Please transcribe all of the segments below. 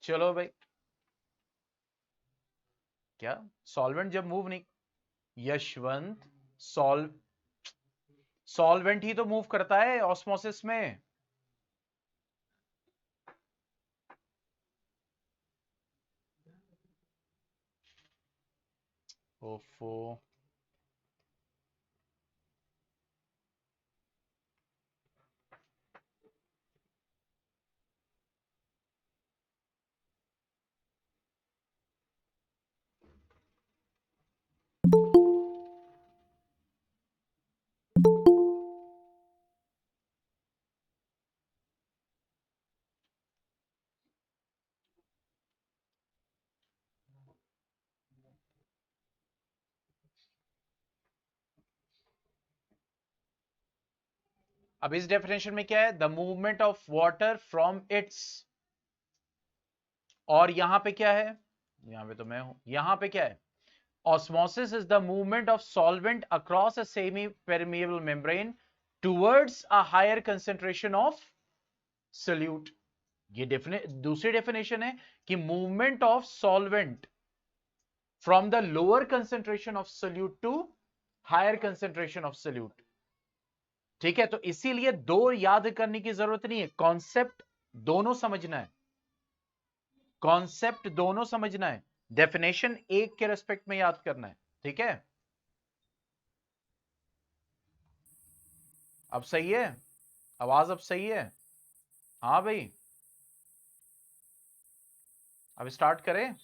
चलो भाई, क्या सॉल्वेंट जब मूव नहीं, यशवंत, सॉल्वेंट ही तो मूव करता है ऑस्मोसिस में। ओफो। अब इस डेफिनेशन में क्या है? The movement of water from its, और यहां पे क्या है? यहां पे तो मैं हूं, यहां पे क्या है? Osmosis is the movement of solvent across a semi-permeable membrane towards a higher concentration of solute. ये दूसरी डेफिनेशन है कि movement of solvent from the lower concentration of solute to higher concentration of solute. ठीक है, तो इसीलिए दो याद करने की जरूरत नहीं है, कॉन्सेप्ट दोनों समझना है, कॉन्सेप्ट दोनों समझना है, डेफिनेशन एक के रेस्पेक्ट में याद करना है। ठीक है, अब सही है? आवाज अब सही है? हाँ भाई, अब स्टार्ट करें।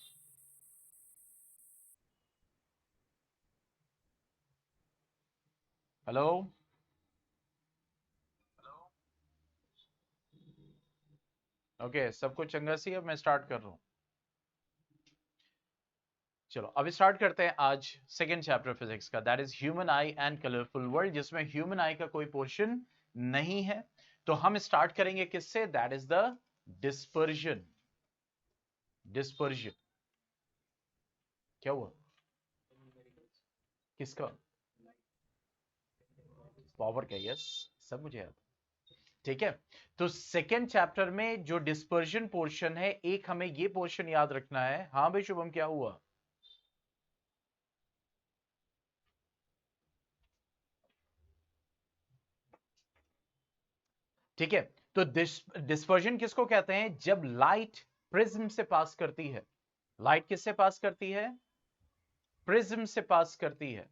हेलो, ओके, सब कुछ चंगा सी, अब मैं स्टार्ट कर रहा हूं। चलो अब स्टार्ट करते हैं आज सेकेंड चैप्टर फिजिक्स का, that is human I and colourful world, जिसमें ह्यूमन आई का कोई पोर्शन नहीं है। तो हम स्टार्ट करेंगे किससे? That is the dispersion. Dispersion क्या हुआ? किसका? पावर का, यस, सब मुझे याद। ठीक है, तो सेकेंड चैप्टर में जो डिस्पर्जन पोर्शन है, एक हमें ये पोर्शन याद रखना है। हाँ भाई शुभम, क्या हुआ? ठीक है, तो डिस्पर्जन किसको कहते हैं? जब लाइट प्रिज्म से पास करती है। लाइट किससे पास करती है? प्रिज्म से पास करती है।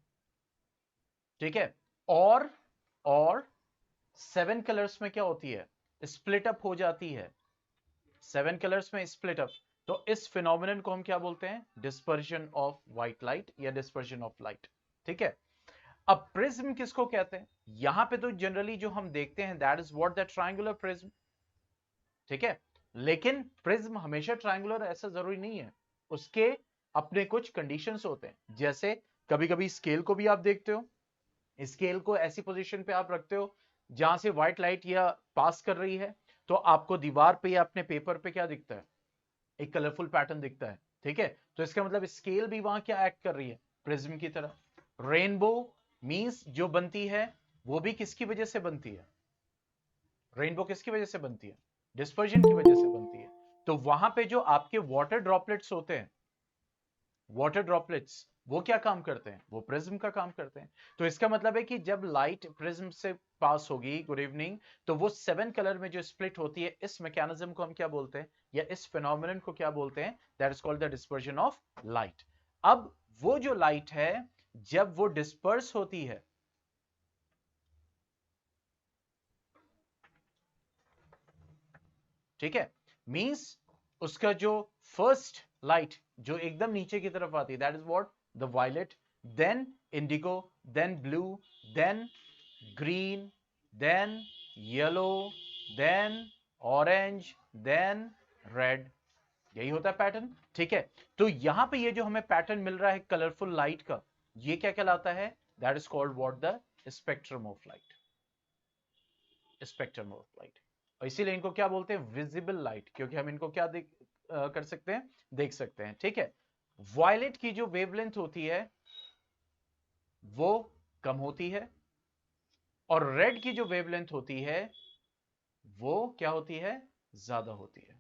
ठीक है, और सेवन कलर्स में क्या होती है? स्प्लिट अप हो जाती है, सेवन कलर्स में स्प्लिट अप। तो इस फिनोमिनन को हम क्या बोलते हैं? डिस्पर्जन ऑफ व्हाइट लाइट या डिस्पर्जन ऑफ लाइट। ठीक है, अब प्रिज्म किसको कहते हैं? यहां पे तो जनरली जो हम देखते हैं, that is what the triangular prism. ठीक है, लेकिन प्रिज्म हमेशा ट्रायंगुलर ऐसा जरूरी नहीं है, उसके अपने कुछ कंडीशंस होते हैं। जैसे कभी कभी स्केल को भी आप देखते हो, स्केल को ऐसी पोजीशन पे आप रखते हो जहां से व्हाइट लाइट या पास कर रही है, तो आपको दीवार पे या अपने पेपर पे क्या दिखता है? एक कलरफुल पैटर्न दिखता है। ठीक है, तो इसका मतलब स्केल भी वहां क्या एक्ट कर रही है? प्रिज्म की तरह। रेनबो मींस जो बनती है, वो भी किसकी वजह से बनती है? रेनबो किसकी वजह से बनती है? डिस्पर्जन की वजह से बनती है। तो वहां पे जो आपके वाटर ड्रॉपलेट्स होते हैं, वाटर ड्रॉपलेट्स, वो क्या काम करते हैं? वो प्रिज्म का काम करते हैं। तो इसका मतलब है कि जब लाइट प्रिज्म से पास होगी, गुड इवनिंग, तो वो सेवन कलर में जो स्प्लिट होती है, इस मैकेनिज्म को हम क्या बोलते हैं, या इस फिनोमिनन को क्या बोलते हैं? That is called the dispersion of light. अब वो जो लाइट है, जब वो डिस्पर्स होती है, ठीक है, मींस उसका जो फर्स्ट लाइट जो एकदम नीचे की तरफ आती है, that is what? The violet, then indigo, then blue, then green, then yellow, then orange, then red. यही होता है पैटर्न। ठीक है, तो यहां पे ये जो हमें पैटर्न मिल रहा है कलरफुल लाइट का, ये क्या कहलाता है? That is called what? The spectrum of light. Spectrum of light. और इसीलिए इनको क्या बोलते हैं? विजिबल लाइट, क्योंकि हम इनको क्या कर सकते हैं? देख सकते हैं। ठीक है, वायलेट की जो वेवलेंथ होती है वो कम होती है, और रेड की जो वेवलेंथ होती है वो क्या होती है? ज्यादा होती है।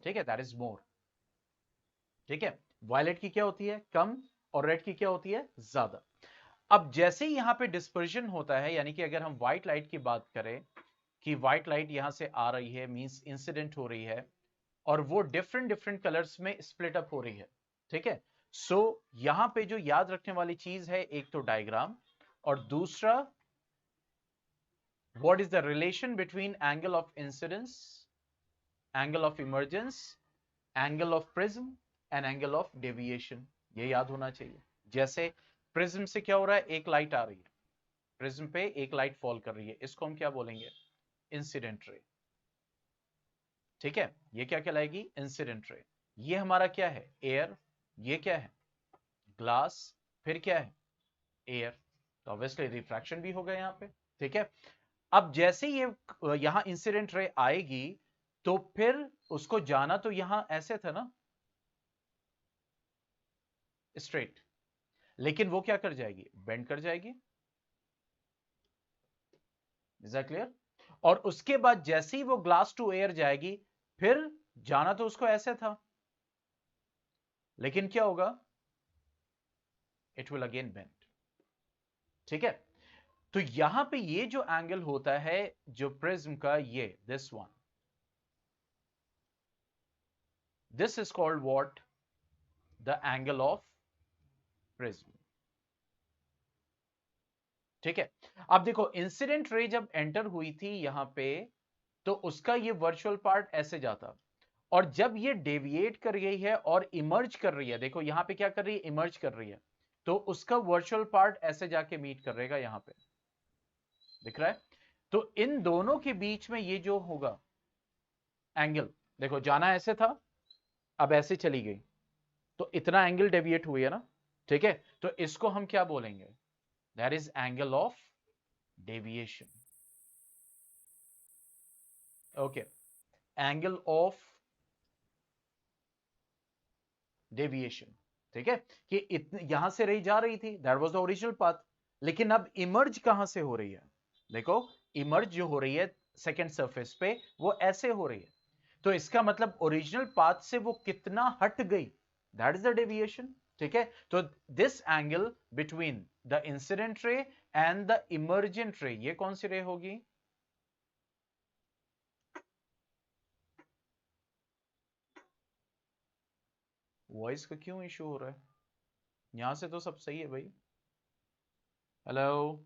ठीक है, दैट इज मोर। ठीक है, वायलेट की क्या होती है, कम, और रेड की क्या होती है, ज्यादा। अब जैसे ही यहां पे डिस्पर्जन होता है, यानी कि अगर हम व्हाइट लाइट की बात करें कि व्हाइट लाइट यहां से आ रही है, मींस इंसिडेंट हो रही है, और वो डिफरेंट डिफरेंट कलर्स में स्प्लिट अप हो रही है। ठीक है, सो यहां पे जो याद रखने वाली चीज है, एक तो डायग्राम, और दूसरा what is the relation between angle of incidence, angle of emergence, angle of prism and angle of deviation. ये याद होना चाहिए। जैसे प्रिज्म से क्या हो रहा है, एक लाइट आ रही है, प्रिज्म पे एक लाइट फॉल कर रही है, इसको हम क्या बोलेंगे, इंसिडेंट रे। ठीक है, ये क्या कहलाएगी, इंसिडेंट रे। ये हमारा क्या है, एयर, ये क्या है, ग्लास, फिर क्या है, एयर, तो ऑब्वियसली रिफ्रैक्शन भी होगा यहां पे। ठीक है, अब जैसे ये यहां इंसिडेंट रे आएगी, तो फिर उसको जाना तो यहां ऐसे था ना, स्ट्रेट, लेकिन वो क्या कर जाएगी, बेंड कर जाएगी। Is that clear? और उसके बाद जैसे ही वो ग्लास टू एयर जाएगी, फिर जाना तो उसको ऐसे था, लेकिन क्या होगा, इट विल अगेन बेंड। ठीक है, तो यहां पे ये जो एंगल होता है जो प्रिज्म का, ये this one, this is called what, the angle of prism. ठीक है, अब देखो इंसिडेंट रे जब एंटर हुई थी यहां पे, तो उसका ये वर्चुअल पार्ट ऐसे जाता, और जब ये डेविएट कर रही है और इमर्ज कर रही है, देखो यहां पे क्या कर रही है, इमर्ज कर रही है, तो उसका वर्चुअल पार्ट ऐसे जाके मीट करेगा यहां पे, दिख रहा है? तो इन दोनों के बीच में ये जो होगा एंगल, देखो जाना ऐसे था, अब ऐसे चली गई, तो इतना एंगल डेविएट हुई है ना। ठीक है, तो इसको हम क्या बोलेंगे, that is angle of deviation. Okay, angle of deviation. ठीक है, कि यहां से रही जा रही थी, that was the original path, लेकिन अब इमर्ज कहां से हो रही है, देखो इमर्ज जो हो रही है सेकंड सरफेस पे, वो ऐसे हो रही है, तो इसका मतलब ओरिजिनल पाथ से वो कितना हट गई, दैट इज द डेविएशन। ठीक है, तो this angle between the incident ray and the emergent रे, ये कौन सी रे होगी, वॉइस का क्यों इशू हो रहा है, यहां से तो सब सही है भाई। Hello,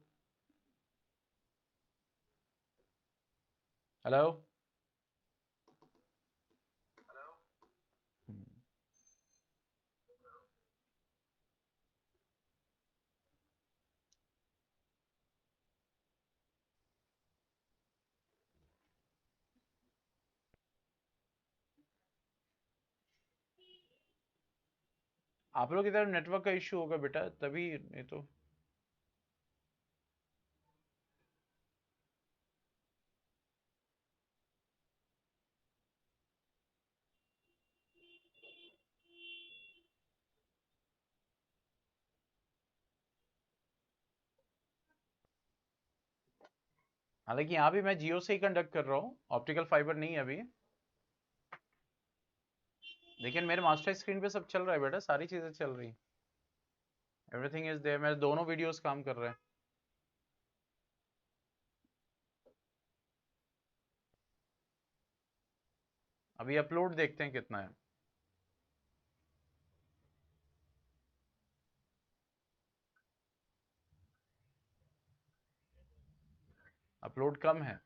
hello. आप लोग की तरफ नेटवर्क का इशू होगा बेटा, तभी नहीं तो। हालांकि यहाँ भी मैं जियो से ही कंडक्ट कर रहा हूँ, ऑप्टिकल फाइबर नहीं है अभी, लेकिन मेरे मास्टर स्क्रीन पे सब चल रहा है बेटा, सारी चीजें चल रही, एवरीथिंग इज देयर, मेरे दोनों वीडियोस काम कर रहे हैं। अभी अपलोड देखते हैं कितना है। अपलोड कम है,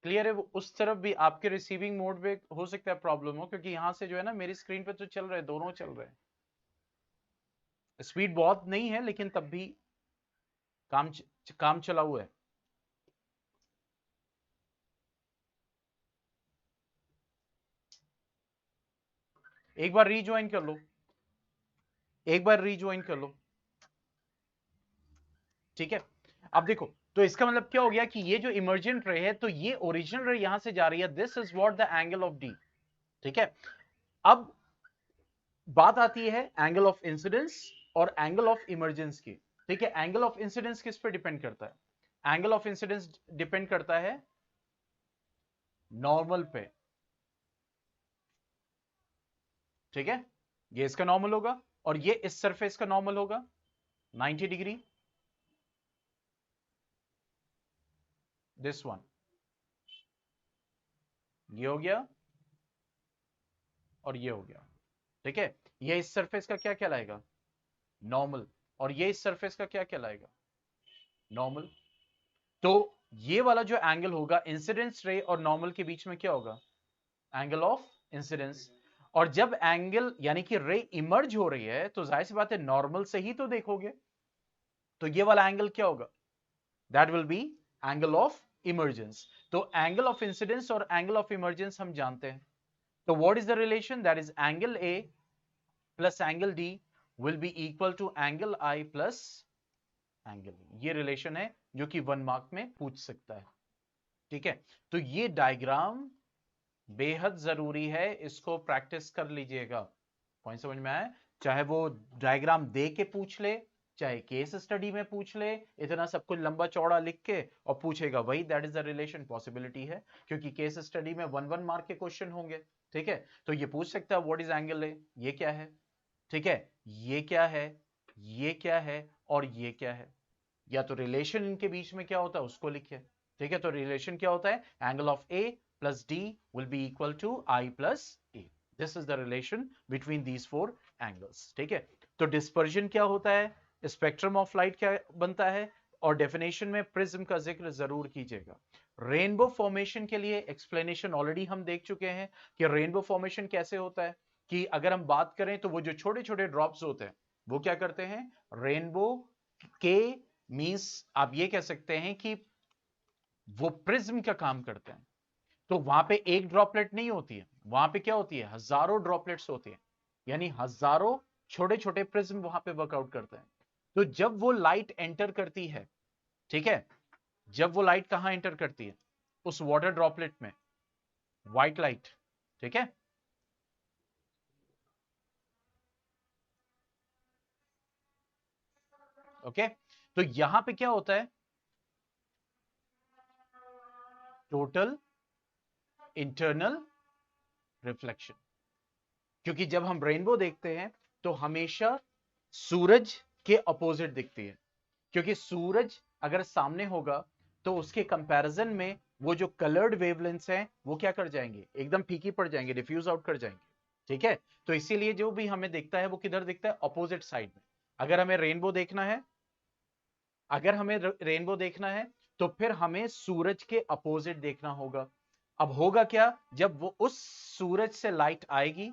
क्लियर है? वो उस तरफ भी आपके रिसीविंग मोड पे हो सकता है प्रॉब्लम हो, क्योंकि यहाँ से जो है ना मेरी स्क्रीन पे तो चल रहे हैं, दोनों चल रहे हैं, स्पीड बहुत नहीं है लेकिन तब भी काम चला हुआ है। एक बार रीज्वाइन कर लो, एक बार रीज्वाइन कर लो। ठीक है, अब देखो, तो इसका मतलब क्या हो गया कि ये जो इमर्जेंट रे है, तो ये ओरिजिनल रे यहां से जा रही है, this is what the angle of D. ठीक है, अब बात आती है एंगल ऑफ इंसिडेंस और एंगल ऑफ इमर्जेंस की। ठीक है, एंगल ऑफ इंसिडेंस किस पे डिपेंड करता है, एंगल ऑफ इंसिडेंस डिपेंड करता है नॉर्मल पे, ठीक है, ये इसका नॉर्मल होगा और ये इस सरफेस का नॉर्मल होगा 90 डिग्री, दिस वन, ये हो गया और ये हो गया, ठीक है। ये इस सरफेस का क्या कहलाएगा, नॉर्मल, और ये इस सरफेस का क्या कहलाएगा, नॉर्मल। तो ये वाला जो एंगल होगा इंसिडेंस रे और नॉर्मल के बीच में क्या होगा, एंगल ऑफ इंसिडेंस। और जब एंगल यानी कि रे इमर्ज हो रही है तो जाहिर सी बात है नॉर्मल से ही तो देखोगे, तो ये वाला एंगल क्या होगा, that will be angle of emergence. तो एंगल ऑफ इंसिडेंस और एंगल ऑफ इमर्जेंस हम जानते हैं। तो what is the relation, that is angle A plus angle D will be equal to angle I plus angle E. ये relation है जो कि 1 मार्क में पूछ सकता है, ठीक है। तो ये डायग्राम बेहद जरूरी है, इसको प्रैक्टिस कर लीजिएगा। पॉइंट समझ में आया, चाहे वो डायग्राम दे के पूछ ले, चाहे केस स्टडी में पूछ ले, इतना सब कुछ लंबा चौड़ा लिख के और पूछेगा वही, that is the relation, possibility है, क्योंकि केस स्टडी में 1 मार्क के क्वेश्चन होंगे, ठीक है। तो ये पूछ सकता है व्हाट इज एंगल ए, ये क्या है, ठीक है, ये क्या है, ये क्या है और ये क्या है, या तो रिलेशन इनके बीच में क्या होता है उसको लिखिए, ठीक है। तो रिलेशन क्या होता है, angle of A plus D will be equal to I plus A, this is the relation between these 4 angles, ठीक है। तो डिस्पर्जन क्या होता है, स्पेक्ट्रम ऑफ लाइट क्या बनता है, और डेफिनेशन में प्रिज्म का जिक्र जरूर कीजिएगा। रेनबो फॉर्मेशन के लिए एक्सप्लेनेशन ऑलरेडी हम देख चुके हैं कि रेनबो फॉर्मेशन कैसे होता है, कि अगर हम बात करें तो वो जो छोटे छोटे ड्रॉप्स होते हैं वो क्या करते हैं, रेनबो के मींस आप ये कह सकते हैं कि वो प्रिज्म का काम करते हैं। तो वहां पे एक ड्रॉपलेट नहीं होती है, वहां पे क्या होती है, हजारों ड्रॉपलेट्स होती है, यानी हजारों छोटे छोटे प्रिज्म वहां पे वर्कआउट करते हैं। तो जब वो लाइट एंटर करती है, ठीक है, जब वो लाइट कहां एंटर करती है, उस वाटर ड्रॉपलेट में, व्हाइट लाइट, ठीक है, ओके। तो यहां पे क्या होता है, टोटल इंटरनल रिफ्लेक्शन, क्योंकि जब हम रेनबो देखते हैं तो हमेशा सूरज के अपोजिट दिखती है, क्योंकि सूरज अगर सामने होगा तो उसके कंपैरिजन में वो जो कलर्ड वेवलेंथ्स हैं वो क्या कर जाएंगे, एकदम फीकी पड़ जाएंगे, डिफ्यूज आउट कर जाएंगे, ठीक है। तो इसीलिए जो भी हमें दिखता है वो किधर दिखता है, अपोजिट साइड में। अगर हमें रेनबो देखना है, अगर हमें रेनबो देखना है तो फिर हमें सूरज के अपोजिट देखना होगा। अब होगा क्या, जब वो उस सूरज से लाइट आएगी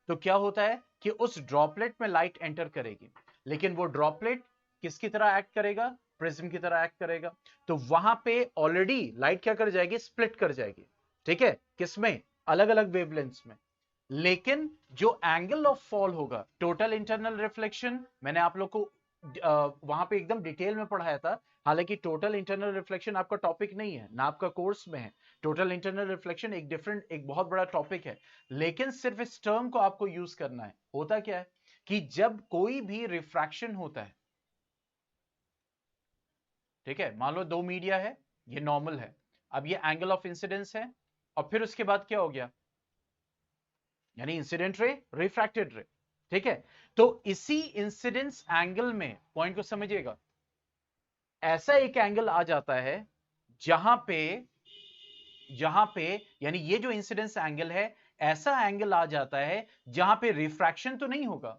तो क्या होता है कि उस ड्रॉपलेट में लाइट एंटर करेगी, लेकिन वो ड्रॉपलेट किसकी तरह एक्ट करेगा, प्रिज्म की तरह एक्ट करेगा। तो वहां पे ऑलरेडी लाइट क्या कर जाएगी, स्प्लिट कर जाएगी, ठीक है, किसमें, अलग अलग वेवलेंथ्स में। लेकिन जो एंगल ऑफ फॉल होगा, टोटल इंटरनल रिफ्लेक्शन, मैंने आप लोग को वहां पे एकदम डिटेल में पढ़ाया था। हालांकि टोटल इंटरनल रिफ्लेक्शन आपका टॉपिक नहीं है ना, आपका कोर्स में है। टोटल इंटरनल रिफ्लेक्शन एक डिफरेंट, एक बहुत बड़ा टॉपिक है, लेकिन सिर्फ इस टर्म को आपको यूज करना है। होता क्या है कि जब कोई भी रिफ्रैक्शन होता है, ठीक है, मान लो 2 मीडिया है, ये नॉर्मल है, अब ये एंगल ऑफ इंसिडेंस है, और फिर उसके बाद क्या हो गया, यानी इंसिडेंट रे, रिफ्रैक्टेड रे, ठीक है। तो इसी इंसिडेंस एंगल में, पॉइंट को समझिएगा, ऐसा एक एंगल आ जाता है जहां पे, यानी ये जो इंसिडेंस एंगल है, ऐसा एंगल आ जाता है जहां पे रिफ्रैक्शन तो नहीं होगा,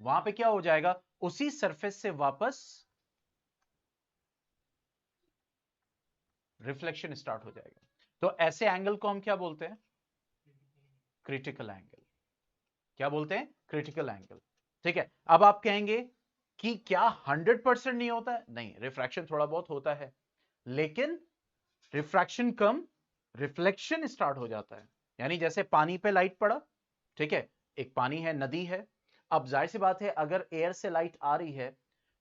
वहां पे क्या हो जाएगा, उसी सरफेस से वापस रिफ्लेक्शन स्टार्ट हो जाएगा। तो ऐसे एंगल को हम क्या बोलते हैं, क्रिटिकल एंगल। क्या बोलते हैं, क्रिटिकल एंगल, ठीक है। अब आप कहेंगे कि क्या 100% नहीं होता है, नहीं, रिफ्रैक्शन थोड़ा बहुत होता है, लेकिन रिफ्रैक्शन कम, रिफ्लेक्शन स्टार्ट हो जाता है। यानी जैसे पानी पे लाइट पड़ा, ठीक है, एक पानी है, नदी है, अब जाहिर सी बात है अगर एयर से लाइट आ रही है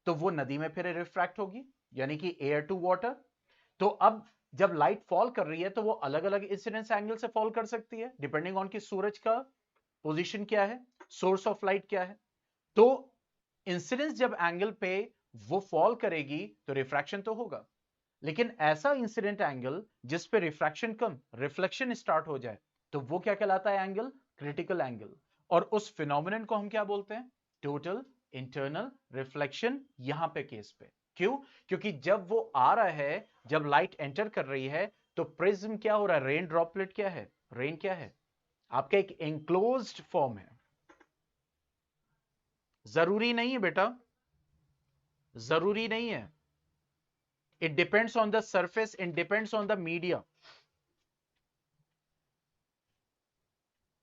तो वो नदी में फिर रिफ्रैक्ट होगी, यानी कि एयर टू वाटर। तो अब जब लाइट फॉल कर रही है तो वो अलग अलग इंसिडेंस एंगल से फॉल कर सकती है, डिपेंडिंग ऑन कि सूरज का पोजीशन क्या है, सोर्स ऑफ लाइट क्या है। तो इंसिडेंस जब एंगल पे वो फॉल करेगी तो रिफ्रैक्शन तो होगा, लेकिन ऐसा इंसिडेंट एंगल जिस पे रिफ्रैक्शन कम रिफ्लेक्शन स्टार्ट हो जाए, तो वो क्या कहलाता है एंगल? Critical angle. और उस फिनोमिनन को हम क्या बोलते हैं? Total internal reflection. यहां पे केस पे क्यों? क्योंकि जब वो आ रहा है, जब लाइट एंटर कर रही है, तो प्रिज्म क्या हो रहा है? रेन ड्रॉपलेट क्या है? रेन क्या है? आपका एक एंक्लोज्ड फॉर्म है। जरूरी नहीं है बेटा, जरूरी नहीं है। It depends on the surface, it depends on the media.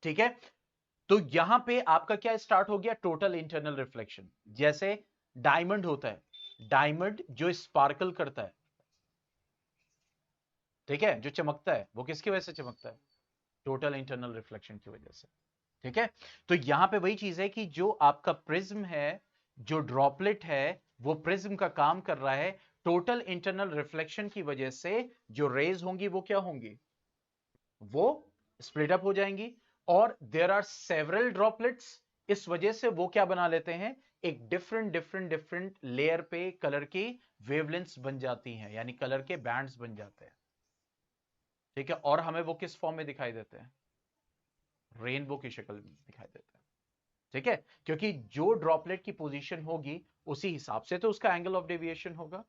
ठीक है, तो यहां पे आपका क्या स्टार्ट हो गया? Total internal reflection. जैसे डायमंड होता है, डायमंड जो स्पार्कल करता है, ठीक है, जो चमकता है, वो किसकी वजह से चमकता है? टोटल इंटरनल रिफ्लेक्शन की वजह से। ठीक है, तो यहां पे वही चीज है कि जो आपका प्रिज्म है, जो ड्रॉपलेट है, वो प्रिज्म का काम कर रहा है। टोटल इंटरनल रिफ्लेक्शन की वजह से जो रेज होंगी वो क्या होंगी? वो स्प्लिट अप हो जाएंगी। और देयर आर सेवरल ड्रॉपलेट्स, इस वजह से वो क्या बना लेते हैं? एक डिफरेंट डिफरेंट डिफरेंट लेयर पे कलर की वेवलेंथ्स बन जाती हैं, यानी कलर के बैंड्स बन जाते हैं। ठीक है, और हमें वो किस फॉर्म में दिखाई देते हैं? रेनबो की शक्ल में दिखाई देते हैं। ठीक है, क्योंकि जो ड्रॉपलेट की पोजीशन होगी उसी हिसाब से तो उसका एंगल ऑफ डेविएशन होगा।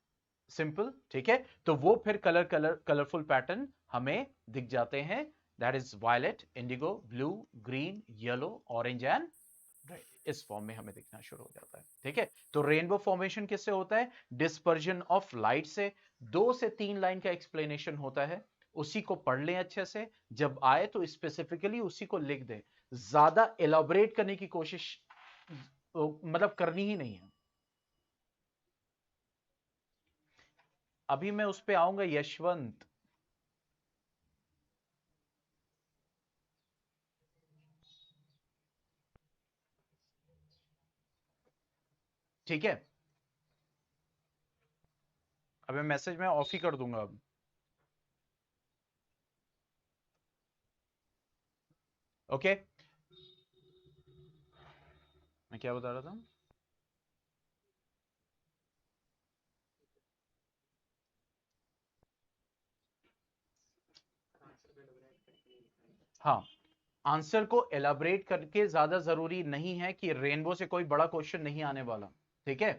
सिंपल। ठीक है, तो वो फिर कलरफुल पैटर्न हमें दिख जाते हैं। That is violet, indigo, blue, green, yellow, orange and red. इस फॉर्म में हमें दिखना शुरू हो जाता है। ठीक है, तो रेनबो फॉर्मेशन किससे होता है? डिस्पर्जन ऑफ लाइट से। 2 से 3 लाइन का एक्सप्लेनेशन होता है, उसी को पढ़ लें अच्छे से, जब आए तो स्पेसिफिकली उसी को लिख दें। ज्यादा एलाबोरेट करने की कोशिश मतलब करनी ही नहीं है। अभी मैं उस पे आऊंगा यशवंत। ठीक है, अभी मैसेज में ऑफ ही कर दूंगा अब। ओके, मैं क्या बता रहा था? हाँ, आंसर को एलाबरेट करके ज्यादा जरूरी नहीं है कि रेनबो से कोई बड़ा क्वेश्चन नहीं आने वाला। ठीक है,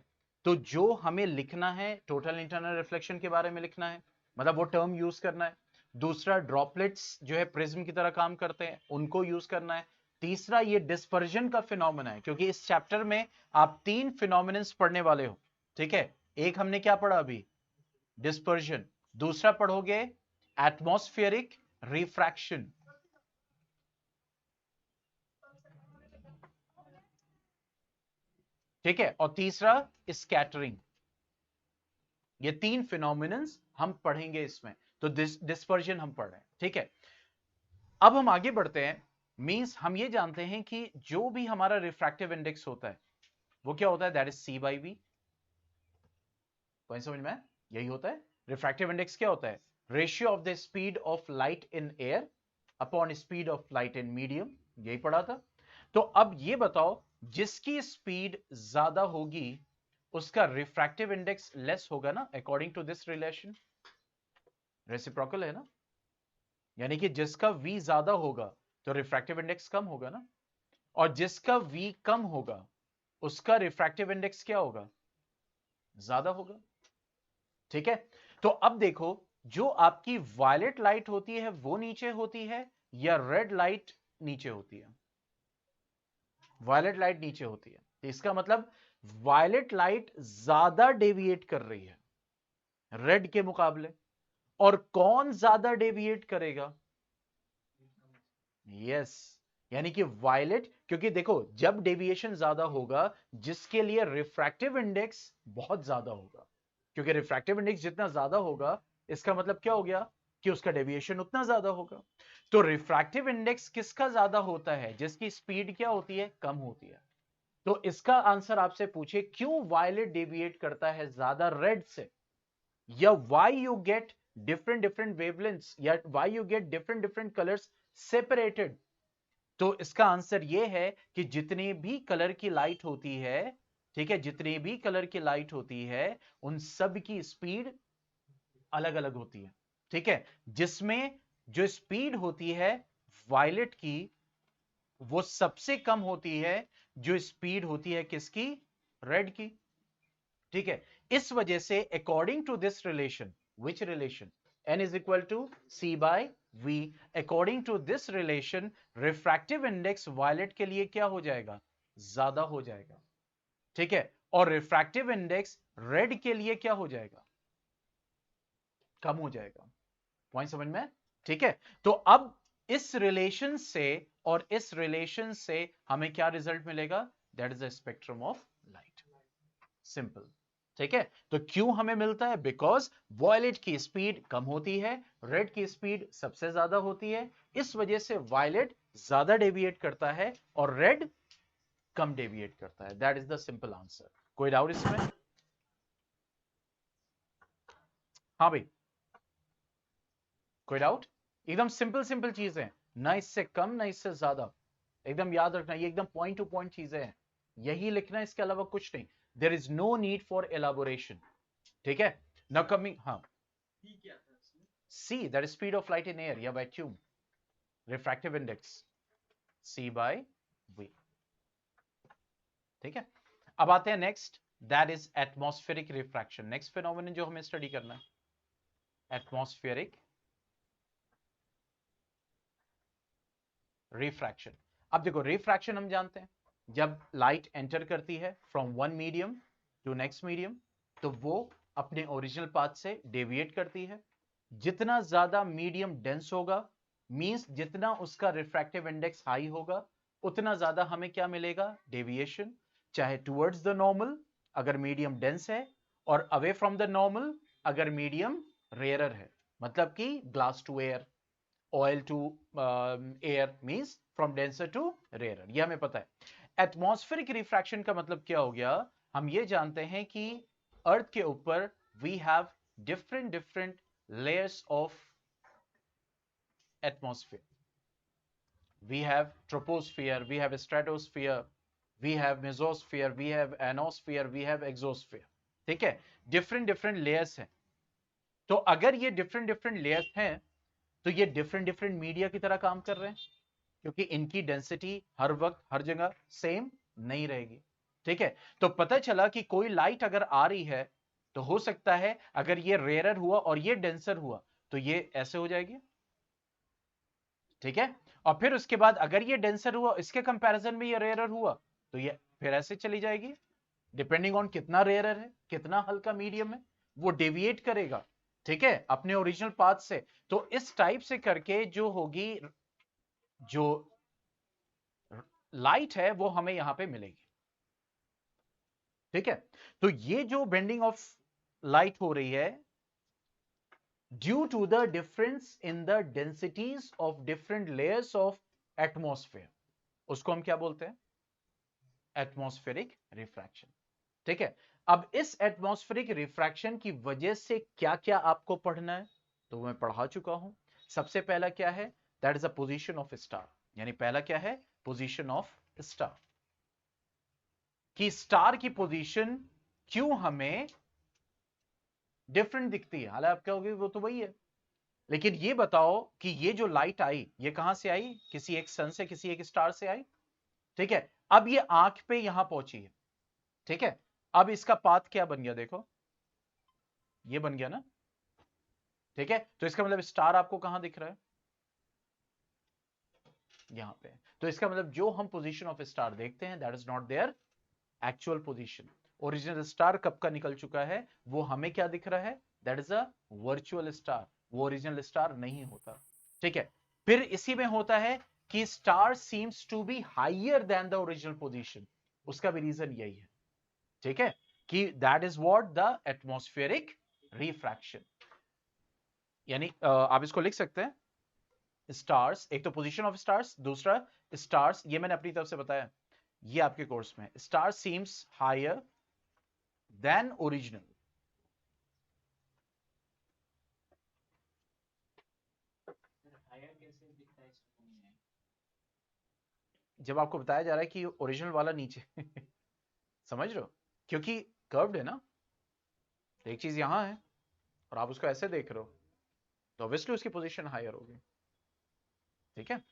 तो जो हमें लिखना है टोटल इंटरनल रिफ्लेक्शन के बारे में लिखना है, मतलब वो टर्म यूज करना है। दूसरा, ड्रॉपलेट्स जो है प्रिज्म की तरह काम करते हैं, उनको यूज करना है। तीसरा, ये डिस्पर्जन का फिनोमेना है, क्योंकि इस चैप्टर में आप 3 फिनोमिनन्स पढ़ने वाले हो। ठीक है, एक हमने क्या पढ़ा अभी? डिस्पर्जन। दूसरा पढ़ोगे एटमॉस्फेरिक रिफ्रैक्शन। ठीक है, और तीसरा स्कैटरिंग। ये 3 फिनोमिनन्स हम पढ़ेंगे इसमें। तो डिस्पर्जन हम पढ़ रहे हैं। ठीक है, अब हम आगे बढ़ते हैं। मींस हम ये जानते हैं कि जो भी हमारा रिफ्रैक्टिव इंडेक्स होता है वो क्या होता है? That is C by V. समझ में? यही होता है रिफ्रैक्टिव इंडेक्स। क्या होता है? Ratio of the speed of light in air upon speed of light in medium. यही पढ़ा था। तो अब ये बताओ, जिसकी स्पीड ज्यादा होगी उसका रिफ्रैक्टिव इंडेक्स लेस होगा ना, according to this relation. Reciprocal है ना, यानी कि जिसका v ज्यादा होगा तो रिफ्रैक्टिव इंडेक्स कम होगा ना, और जिसका v कम होगा उसका रिफ्रैक्टिव इंडेक्स क्या होगा? ज्यादा होगा। ठीक है, तो अब देखो, जो आपकी वायलेट लाइट होती है वो नीचे होती है या रेड लाइट नीचे होती है? वायलेट लाइट नीचे होती है, तो इसका मतलब वायलेट लाइट ज्यादा डेविएट कर रही है रेड के मुकाबले। और कौन ज्यादा डेविएट करेगा? यस, यानी कि वायलेट, क्योंकि देखो जब डेविएशन ज्यादा होगा जिसके लिए रिफ्रैक्टिव इंडेक्स बहुत ज्यादा होगा, क्योंकि रिफ्रैक्टिव इंडेक्स जितना ज्यादा होगा इसका मतलब क्या हो गया? कि उसका डेविएशन उतना ज्यादा होगा। तो रिफ्रैक्टिव इंडेक्स किसका ज्यादा होता है? जिसकी स्पीड क्या होती है? कम होती है। तो इसका आंसर आपसे पूछे क्यों वायलेट डेविएट करता है ज्यादा रेड से, या why you get different different wavelengths, या why you get different different colours separated, तो इसका आंसर यह है कि जितनी भी कलर की लाइट होती है, ठीक है, जितनी भी कलर की लाइट होती है उन सब की स्पीड अलग अलग होती है, ठीक है, जिसमें जो स्पीड होती है वायलेट की वो सबसे कम होती है जो स्पीड होती है किसकी, रेड की, ठीक है। इस वजह से according to this relation, which relation, n is equal to c by v, according to this relation refractive index violet के लिए क्या हो जाएगा, ज्यादा हो जाएगा, ठीक है, और रिफ्रैक्टिव इंडेक्स रेड के लिए क्या हो जाएगा, कम हो जाएगा। पॉइंट समझ में, ठीक है। तो अब इस रिलेशन से और इस रिलेशन से हमें क्या रिजल्ट मिलेगा, that is the spectrum of light, simple, ठीक है। तो क्यों हमें मिलता है, बिकॉज वॉयलेट की स्पीड कम होती है, रेड की स्पीड सबसे ज्यादा होती है, इस वजह से वॉयलेट ज्यादा डेविएट करता है और रेड कम डेविएट करता है। That is the simple answer. कोई डाउट इसमें? हाँ भाई, कोई डाउट? एकदम सिंपल सिंपल चीजें, ना इससे कम ना इससे ज्यादा, एकदम याद रखना, ये एकदम पॉइंट टू पॉइंट चीजें हैं, यही लिखना है, इसके अलावा कुछ नहीं। There is no need for elaboration, ठीक है। नाउ कमिंग, हाँ, C that is speed of light in air या vacuum, refractive index C by V, ठीक है। अब आते हैं next, that is atmospheric refraction. Next phenomenon जो हमें स्टडी करना है, एटमॉस्फेरिक रिफ्रैक्शन। अब देखो, रिफ्रैक्शन हम जानते हैं, जब लाइट एंटर करती है from one medium to next medium, तो वो अपने ओरिजिनल पाथ से डेविएट करती है। जितना ज्यादा मीडियम डेंस होगा, मींस जितना उसका रिफ्रैक्टिव इंडेक्स हाई होगा, उतना ज्यादा हमें क्या मिलेगा, डेविएशन, चाहे टुवर्ड्स द नॉर्मल अगर मीडियम डेंस है, और अवे फ्रॉम द नॉर्मल अगर मीडियम रेयरर है, मतलब कि glass to air, oil to air means from denser to rarer, ये हमें पता है। एटमॉस्फेरिक रिफ्रैक्शन का मतलब क्या हो गया, हम ये जानते हैं कि अर्थ के ऊपर we have different different layers of atmosphere, we have troposphere, we have stratosphere, we have mesosphere, we have ionosphere, we have exosphere, ठीक है, डिफरेंट डिफरेंट लेयर्स हैं। तो अगर ये डिफरेंट डिफरेंट लेयर्स हैं, तो ये डिफरेंट डिफरेंट मीडिया की तरह काम कर रहे हैं, क्योंकि इनकी डेंसिटी हर वक्त हर जगह सेम नहीं रहेगी, ठीक है। तो पता चला कि कोई लाइट अगर आ रही है, तो हो सकता है अगर ये रेयरर हुआ और ये डेंसर हुआ, तो ये ऐसे हो जाएगी, ठीक है। और फिर उसके बाद अगर ये डेंसर हुआ, इसके कंपैरिजन में ये रेयरर हुआ, तो ये फिर ऐसे चली जाएगी, डिपेंडिंग ऑन कितना रेयरर है, कितना हल्का मीडियम है, वो डेविएट करेगा, ठीक है, अपने ओरिजिनल पाथ से। तो इस टाइप से करके जो होगी, जो लाइट है वो हमें यहां पे मिलेगी, ठीक है। तो ये जो बेंडिंग ऑफ लाइट हो रही है, due to the difference in the densities of different layers of atmosphere, उसको हम क्या बोलते हैं, एटमॉस्फेरिक रिफ्रैक्शन, ठीक है। अब इस एटमॉस्फेरिक रिफ्रैक्शन की वजह से क्या क्या आपको पढ़ना है, तो मैं पढ़ा चुका हूं। सबसे पहला क्या है, that is a position of star, यानी पहला क्या है, पोजीशन ऑफ स्टार, कि स्टार की पोजीशन क्यों हमें डिफरेंट दिखती है, हालांकि आप कहोगे वो तो वही है, लेकिन ये बताओ कि ये जो लाइट आई, ये कहां से आई, किसी एक सन से, किसी एक स्टार से आई, ठीक है। अब ये आंख पे यहां पहुंची है, ठीक है। अब इसका पाथ क्या बन गया, देखो ये बन गया ना, ठीक है। तो इसका मतलब स्टार आपको कहां दिख रहा है, यहां पे। तो इसका मतलब जो हम पोजीशन ऑफ स्टार देखते हैं, that is not their actual position. Original star कब का निकल चुका है, वो हमें क्या दिख रहा है, that is a virtual star, वो ओरिजिनल स्टार नहीं होता, ठीक है। फिर इसी में होता है कि star seems to be higher than the original position, उसका भी रीजन यही है, ठीक है, कि that is what the atmospheric refraction. यानी आप इसको लिख सकते हैं, स्टार्स, एक तो पोजीशन ऑफ स्टार्स, दूसरा स्टार्स, ये मैंने अपनी तरफ से बताया, ये आपके कोर्स में, star seems higher than original, जब आपको बताया जा रहा है कि ओरिजिनल वाला नीचे समझ रहे हो, क्योंकि कर्व्ड है ना, एक चीज यहां है और आप उसको ऐसे देख रहे हो तो ऑब्वियसली उसकी पोजीशन हायर होगी। ठीक है,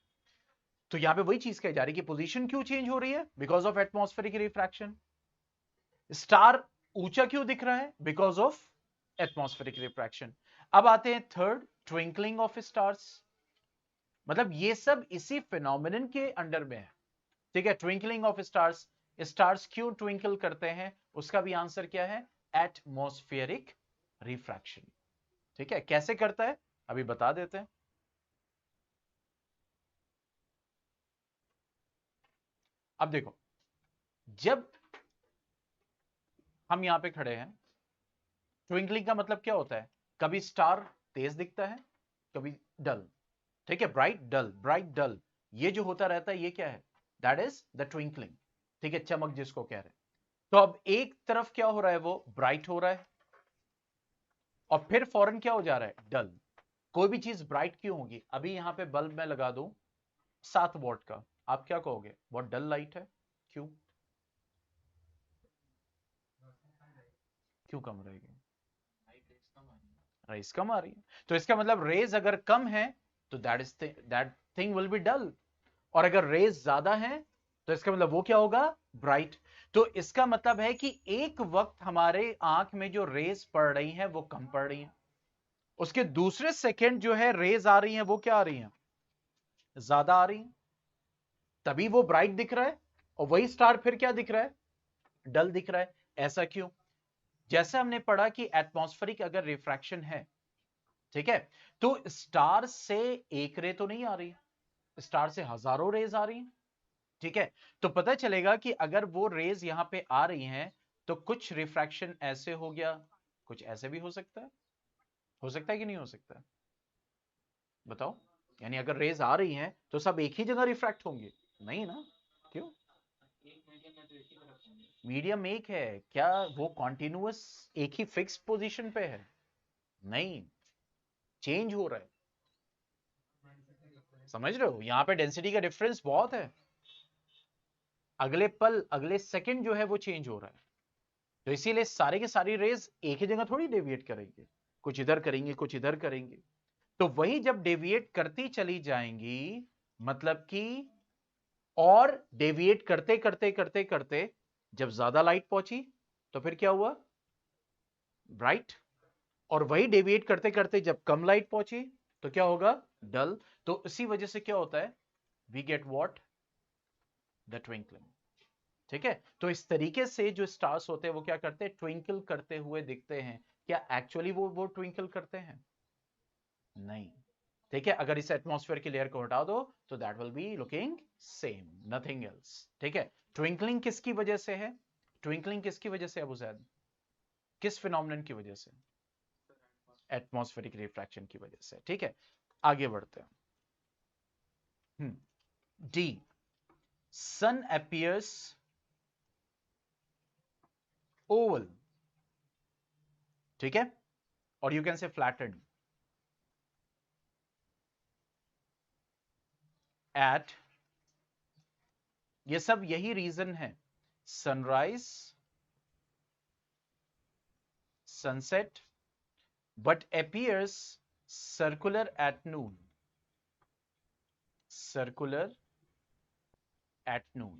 तो यहां पे वही चीज कही जा रही है कि पोजीशन क्यों चेंज हो रही है, because of atmospheric refraction. Star ऊंचा क्यों दिख रहा है, बिकॉज ऑफ एटमॉस्फेरिक रिफ्रैक्शन। अब आते हैं थर्ड, ट्विंकलिंग ऑफ स्टार्स। मतलब ये सब इसी फिनोमिनन के अंडर में है। ठीक है, ट्विंकलिंग ऑफ स्टार्स, स्टार्स क्यों ट्विंकल करते हैं, उसका भी आंसर क्या है, एटमॉस्फेरिक रिफ्रैक्शन। ठीक है, कैसे करता है अभी बता देते हैं। अब देखो, जब हम यहां पे खड़े हैं, ट्विंकलिंग का मतलब क्या होता है, कभी स्टार तेज दिखता है, कभी डल। ठीक है, ब्राइट डल, ब्राइट डल, ये जो होता रहता है ये क्या है, दैट इज द ट्विंकलिंग। ठीक है, चमक जिसको कह रहे हैं। तो अब एक तरफ क्या हो रहा है, वो ब्राइट हो रहा है और फिर फौरन क्या हो जा रहा है, डल। कोई भी चीज ब्राइट क्यों होगी, अभी यहां पे बल्ब में लगा दूं 7 वॉट का, आप क्या कहोगे, बहुत डल लाइट है, क्यों, क्यों कम रहेगी, रेज कम आ रही है, तो इसका मतलब रेज अगर कम है तो दैट थिंग विल बी डल, और अगर रेज ज्यादा है तो इसका मतलब वो क्या होगा, ब्राइट। तो इसका मतलब है कि एक वक्त हमारे आंख में जो रेज पड़ रही हैं वो कम पड़ रही हैं, उसके दूसरे सेकंड जो है रेज आ रही हैं वो क्या आ रही हैं, ज्यादा आ रही हैं, तभी वो ब्राइट दिख रहा है, और वही स्टार फिर क्या दिख रहा है, डल दिख रहा है। ऐसा क्यों, जैसे हमने पढ़ा कि एटमॉस्फेरिक अगर रिफ्रैक्शन है, ठीक है, तो स्टार से एक रे तो नहीं आ रही, स्टार से हजारों रेज आ रही हैं। ठीक है, तो पता चलेगा कि अगर वो रेज यहां पे आ रही हैं तो कुछ रिफ्रैक्शन ऐसे हो गया, कुछ ऐसे भी हो सकता है कि नहीं हो सकता, बताओ। यानी अगर रेज आ रही हैं तो सब एक ही जगह रिफ्रैक्ट होंगे, नहीं ना, क्यों, मीडियम एक है क्या, वो कॉन्टिन्यूअस एक ही फिक्स पोजीशन पे है, नहीं, चेंज हो रहा है। समझ रहे हो, यहां पे डेंसिटी का डिफरेंस बहुत है, अगले पल अगले सेकंड जो है वो चेंज हो रहा है। तो इसीलिए सारे के सारी रेज एक ही जगह थोड़ी डेविएट करेंगे, कुछ इधर करेंगे कुछ इधर करेंगे। तो वही जब डेविएट करती चली जाएंगी, मतलब कि, और डेविएट करते करते करते करते जब ज्यादा लाइट पहुंची तो फिर क्या हुआ, ब्राइट, और वही डेविएट करते करते जब कम लाइट पहुंची तो क्या होगा, डल। तो इसी वजह से क्या होता है, we get what, the twinkling. ठीक है, तो इस तरीके से जो स्टार्स होते हैं वो क्या करते हैं, ट्विंकल करते हुए दिखते हैं। क्या एक्चुअली वो ट्विंकल करते हैं, नहीं। ठीक है, अगर इस एटमॉस्फेयर की लेयर को हटा दो तो that will be looking same, nothing else. ठीक है, ट्विंकलिंग किसकी वजह से है, ट्विंकलिंग किसकी वजह से, अबू जैद, किस फिनोमिनन की वजह से, एटमॉस्फेरिक रिफ्रैक्शन की वजह से। ठीक है, आगे बढ़ते हैं। D, sun appears oval. ठीक है, और you can say flattened at, ये सब यही रीजन है, sunrise, sunset, but appears circular at noon, circular at noon।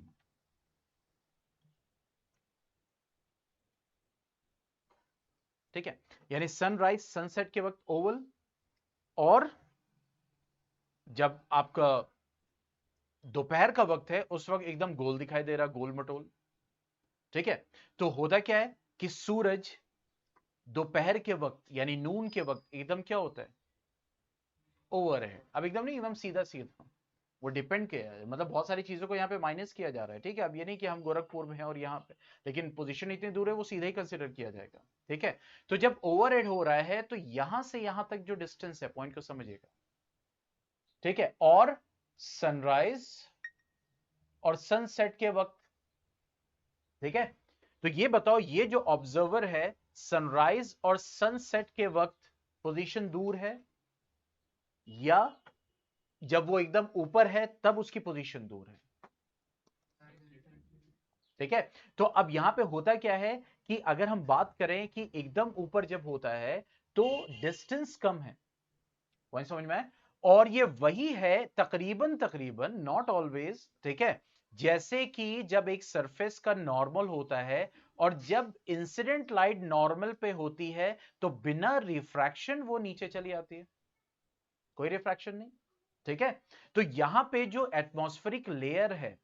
ठीक है, यानी सनराइज सनसेट के वक्त ओवल, और जब आपका दोपहर का वक्त है उस वक्त एकदम गोल दिखाई दे रहा, गोल मटोल। ठीक है, तो होता क्या है कि सूरज दोपहर के वक्त यानी नून के वक्त एकदम क्या होता है, ओवर है, अब एकदम नहीं, एकदम सीधा सीधा, वो डिपेंड किया है, मतलब बहुत सारी चीजों को यहाँ पे माइनस किया जा रहा है। ठीक है, अब ये नहीं कि हम गोरखपुर में हैं और यहाँ पे, लेकिन पोजीशन इतनी दूर है वो सीधा ही कंसिडर किया जाएगा। ठीक है, तो जब ओवरहेड हो रहा है तो यहां से यहां तक जो डिस्टेंस है, पॉइंट को समझिएगा। ठीक है, और सनराइज और सनसेट के वक्त, ठीक है, तो ये बताओ, ये जो ऑब्जर्वर है सनराइज और सनसेट के वक्त पोजीशन दूर है, या जब वो एकदम ऊपर है तब उसकी पोजीशन दूर है। ठीक है, तो अब यहां पे होता क्या है कि अगर हम बात करें कि एकदम ऊपर जब होता है तो डिस्टेंस कम है। पॉइंट समझ में आए? और ये वही है तकरीबन तकरीबन, नॉट ऑलवेज, ठीक है, जैसे कि जब एक सरफेस का नॉर्मल होता है और जब इंसिडेंट लाइट नॉर्मल पे होती है तो बिना रिफ्रैक्शन वो नीचे चली आती है, कोई रिफ्रैक्शन नहीं, ठीक है। तो यहां पे जो एटमॉस्फेरिक लेयर है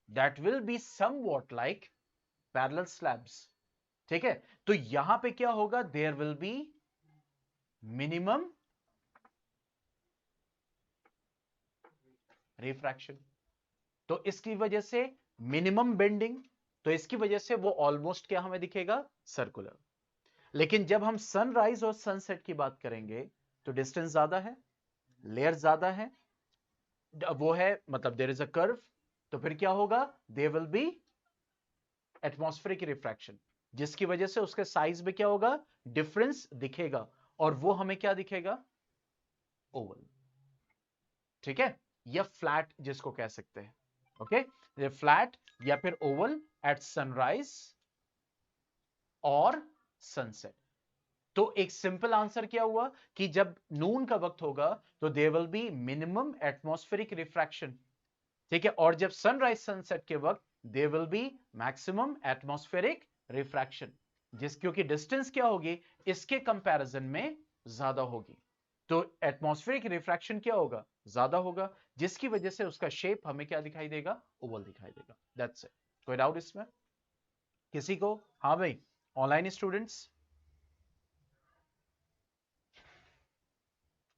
that will be somewhat like parallel slabs, ठीक है। तो यहां पे क्या होगा, there will be minimum refraction, तो इसकी वजह से मिनिमम बेंडिंग, तो इसकी वजह से वो ऑलमोस्ट क्या हमें दिखेगा, सर्कुलर। लेकिन जब हम सनराइज और सनसेट की बात करेंगे तो डिस्टेंस ज्यादा है, लेयर ज्यादा है, वो है मतलब देयर इज अ कर्व, तो फिर क्या होगा, there will be atmospheric refraction, जिसकी वजह से उसके साइज में क्या होगा, डिफरेंस दिखेगा, और वो हमें क्या दिखेगा, ओवल, ठीक है, या फ्लैट जिसको कह सकते हैं, ओके, ये फ्लैट या फिर ओवल एट सनराइज और सनसेट। तो एक सिंपल आंसर क्या हुआ कि जब नून का वक्त होगा तो there will be minimum atmospheric refraction, ठीक है, और जब सनराइज सनसेट के वक्त there will be maximum atmospheric refraction, जिस क्योंकि डिस्टेंस क्या होगी इसके कंपैरिजन में ज्यादा होगी, तो एटमॉस्फेरिक रिफ्रैक्शन क्या होगा, ज्यादा होगा, जिसकी वजह से उसका शेप हमें क्या दिखाई देगा, ओवल दिखाई देगा। That's it. कोई डाउट इसमें किसी को? हाँ भाई, ऑनलाइन स्टूडेंट्स,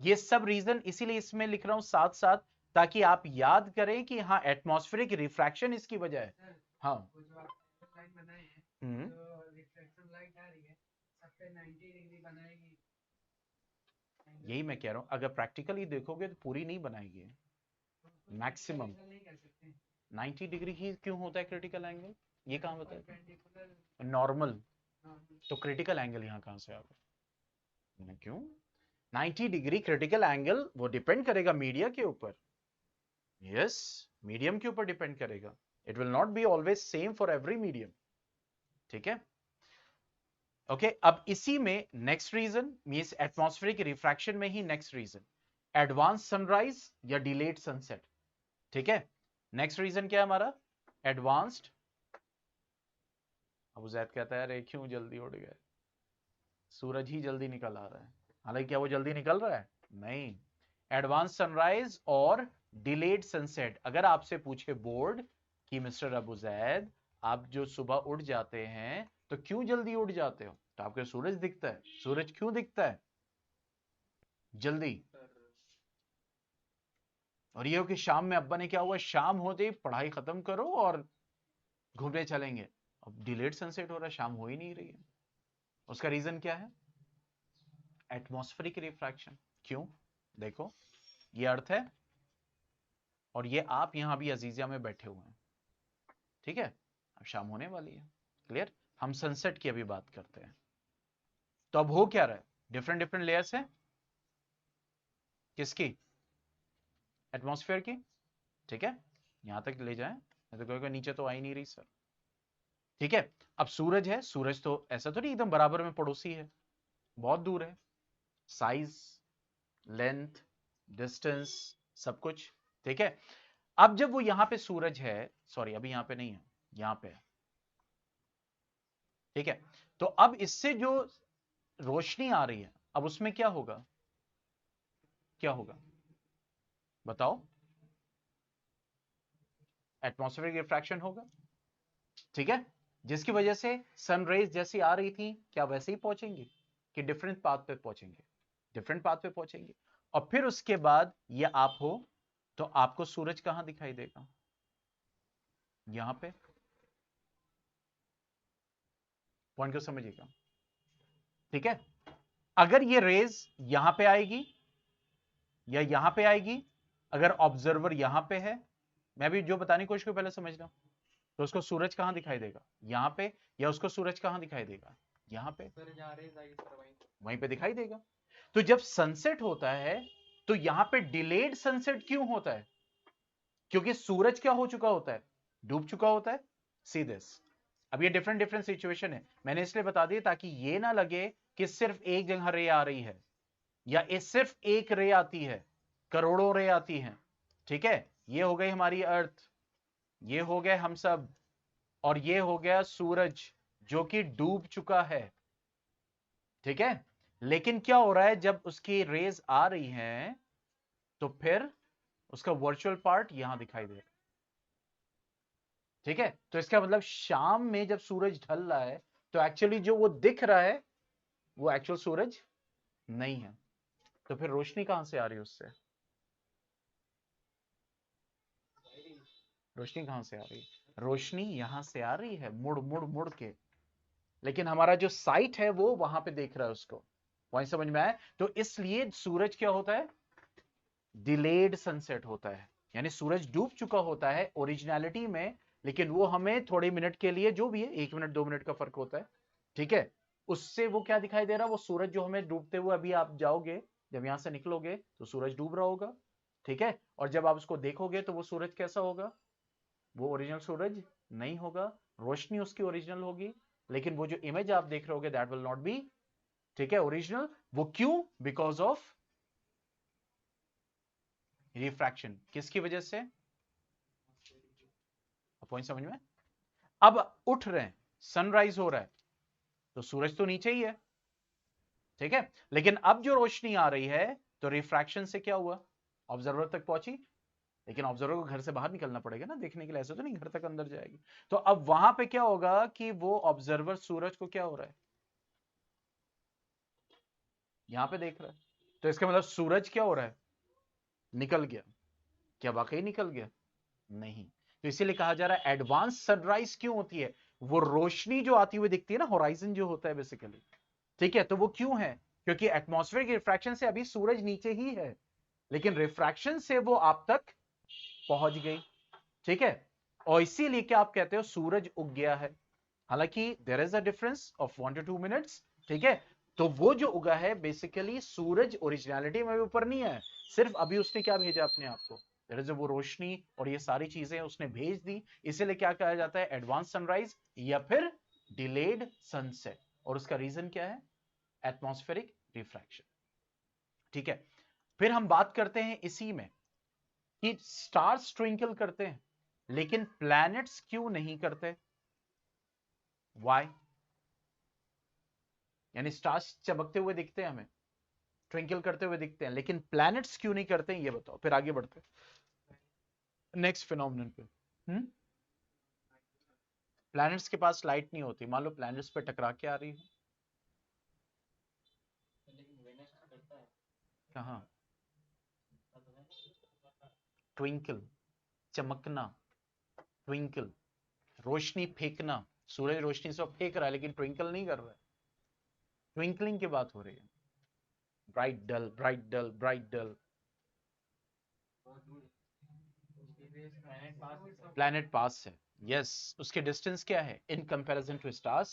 ये सब रीजन इसीलिए इसमें लिख रहा हूं साथ साथ, ताकि आप याद करें कि हाँ एटमॉस्फेरिक रिफ्रैक्शन इसकी वजह है। हाँ, यही मैं कह रहा हूं, अगर प्रैक्टिकली देखोगे तो पूरी नहीं बनाएगी, मैक्सिमम 90 डिग्री ही क्यों होता है क्रिटिकल एंगल, ये कहां बताया, नॉर्मल, तो क्रिटिकल एंगल यहां कहां से आ गया, क्यों 90 डिग्री क्रिटिकल एंगल, वो डिपेंड करेगा मीडिया के ऊपर, यस, मीडियम के ऊपर डिपेंड करेगा, it will not be always same for every medium, ठीक है। ओके, अब इसी में next reason means atmospheric refraction में ही नेक्स्ट रीजन, एडवांस सनराइज या डिलेड सनसेट, ठीक है। नेक्स्ट रीजन क्या है हमारा, एडवांस्ड, अबू जैद कहता है अरे क्यों जल्दी उड़ गए, सूरज ही जल्दी निकल आ रहा है, हालांकि क्या वो जल्दी निकल रहा है, नहीं, एडवांस सनराइज और डिलेड सनसेट। अगर आपसे पूछे बोर्ड कि मिस्टर अबू जैद आप जो सुबह उठ जाते हैं तो क्यों जल्दी उठ जाते हो, तो आपको सूरज दिखता है, सूरज क्यों दिखता है जल्दी, और ये हो कि शाम में अब्बा ने क्या हुआ, शाम होते ही पढ़ाई खत्म करो और घूमने चलेंगे, अब डिलेड सनसेट हो रहा है, शाम हो ही नहीं रही है, उसका रीजन क्या है, एटमॉस्फेरिक रिफ्रैक्शन। क्यों, देखो ये अर्थ है और ये आप यहां भी अजीजिया में बैठे हुए हैं, ठीक है, अब शाम होने वाली है, क्लियर, हम सनसेट की अभी बात करते हैं। तो अब हो क्या रहा है, डिफरेंट डिफरेंट लेयर्स हैं, किसकी, एटमॉस्फेयर की, ठीक है, यहां तक ले जाएं, तो कोई नीचे तो आ ही नहीं रही सर, ठीक है। अब सूरज है, सूरज तो ऐसा तो नहीं एकदम बराबर में पड़ोसी है, बहुत दूर है, साइज, लेंथ, डिस्टेंस, सब कुछ, ठीक है। अब जब वो यहां पे सूरज है, सॉरी अभी यहां पे नहीं है, यहां पे है, ठीक है, तो अब इससे जो रोशनी आ रही है अब उसमें क्या होगा, क्या होगा बताओ, एटमॉस्फेरिक रिफ्रैक्शन होगा, ठीक है, जिसकी वजह से सन रेज जैसी आ रही थी क्या वैसे ही पहुंचेंगी कि डिफरेंट पाथ पे पहुंचेंगे, डिफरेंट पाथ पे पहुंचेंगे, और फिर उसके बाद ये आप हो तो आपको सूरज कहां दिखाई देगा, यहां पे, पॉइंट को समझिएगा, ठीक है। अगर ये रेज यहां पे आएगी या यहां पे आएगी, अगर ऑब्जर्वर यहां पे है, मैं भी जो बताने की कोशिश करूं पहले समझना, तो उसको सूरज कहां दिखाई देगा, यहां पे, या उसको सूरज कहां दिखाई देगा, यहां पे, वहीं पे दिखाई देगा। तो जब सनसेट होता है तो यहां पे डिलेड सनसेट क्यों होता है, क्योंकि सूरज क्या हो चुका होता है, डूब चुका होता है, सी दिस, अब ये डिफरेंट डिफरेंट सिचुएशन है, मैंने इसलिए बता दिया ताकि ये ना लगे कि सिर्फ एक जगह रे आ रही है या सिर्फ एक रे आती है, करोड़ों रे आती हैं। ठीक है, ये हो गई हमारी अर्थ, ये हो गए हम सब, और ये हो गया सूरज जो कि डूब चुका है। ठीक है, लेकिन क्या हो रहा है जब उसकी रेज आ रही हैं तो फिर उसका वर्चुअल पार्ट यहां दिखाई दे रहा है। ठीक है, तो इसका मतलब शाम में जब सूरज ढल रहा है तो एक्चुअली जो वो दिख रहा है वो एक्चुअल सूरज नहीं है। तो फिर रोशनी कहां से आ रही है उससे? रोशनी कहां से आ रही है? रोशनी यहां से आ रही है मुड़ मुड़ मुड़ के, लेकिन हमारा जो साइट है वो वहां पे देख रहा है उसको। वहीं समझ में आया? तो इसलिए सूरज क्या होता है? डिलेड सनसेट होता है, यानी सूरज डूब चुका होता है ओरिजिनलिटी में, लेकिन वो हमें थोड़े मिनट के लिए, जो भी है 1 मिनट 2 मिनट का फर्क होता है, ठीक है, उससे वो क्या दिखाई दे रहा है? वो सूरज जो हमें डूबते हुए, अभी आप जाओगे जब यहां से निकलोगे तो सूरज डूब रहा होगा, ठीक है, और जब आप उसको देखोगे तो वो सूरज कैसा होगा? वो ओरिजिनल सूरज नहीं होगा, रोशनी उसकी ओरिजिनल होगी, लेकिन वो जो इमेज आप देख रहे होगे दैट विल नॉट बी, ठीक है, ओरिजिनल। वो क्यों? Because of refraction. किसकी वजह से? पॉइंट समझ में? अब उठ रहे हैं, सनराइज हो रहा है, तो सूरज तो नीचे ही है, ठीक है, लेकिन अब जो रोशनी आ रही है तो रिफ्रैक्शन से क्या हुआ? ऑब्जर्वर तक पहुंची, लेकिन ऑब्जर्वर को घर से बाहर निकलना पड़ेगा ना देखने के लिए, ऐसे तो नहीं घर तक अंदर जाएगी। तो अब वहां पे क्या होगा कि वो ऑब्जर्वर सूरज को क्या हो रहा है? यहां पे देख रहा है, तो इसका मतलब सूरज क्या हो रहा है? निकल गया। क्या वाकई निकल गया? नहीं। तो इसीलिए कहा जा रहा है एडवांस सनराइज क्यों होती है? वो रोशनी जो आती हुई दिखती है ना, होराइजन जो होता है बेसिकली, ठीक है, तो वो क्यों है? क्योंकि एटमॉस्फेरिक रिफ्रैक्शन से अभी सूरज नीचे ही है, लेकिन रिफ्रैक्शन से वो आप तक पहुंच गई, ठीक है, और इसीलिए क्या आप कहते हो सूरज उग गया है, हालांकि there is a difference of 1 to 2 minutes, ठीक है। तो वो जो उगा है बेसिकली सूरज ओरिजिनलिटी में भी ऊपर नहीं है, सिर्फ अभी उसने क्या भेजा अपने आप को, देयर इज वो रोशनी और ये सारी चीजें उसने भेज दी, इसीलिए क्या कहा जाता है? एडवांस सनराइज या फिर डिलेड सनसेट। और उसका रीजन क्या है? एटमॉस्फेरिक रिफ्रैक्शन, ठीक है। फिर हम बात करते हैं इसी में कि स्टार्स ट्विंकल करते हैं लेकिन प्लैनेट्स क्यों नहीं करते? वाई? यानी स्टार्स चमकते हुए दिखते हैं हमें, ट्विंकल करते हुए दिखते हैं, लेकिन प्लैनेट्स क्यों नहीं करते हैं? ये बताओ, फिर आगे बढ़ते हैं नेक्स्ट फिनोमिनन पे। प्लैनेट्स के पास लाइट नहीं होती, मान लो प्लैनेट्स पे टकरा के आ रही है, कहां? ट्विंकल, चमकना, ट्विंकल, रोशनी फेंकना, सूरज रोशनी से फेंक रहा है लेकिन ट्विंकल नहीं कर रहा है, ट्विंकलिंग की बात हो रही है, bright dull bright dull bright dull. Planet पास है, यस, उसके डिस्टेंस क्या है in comparison to stars?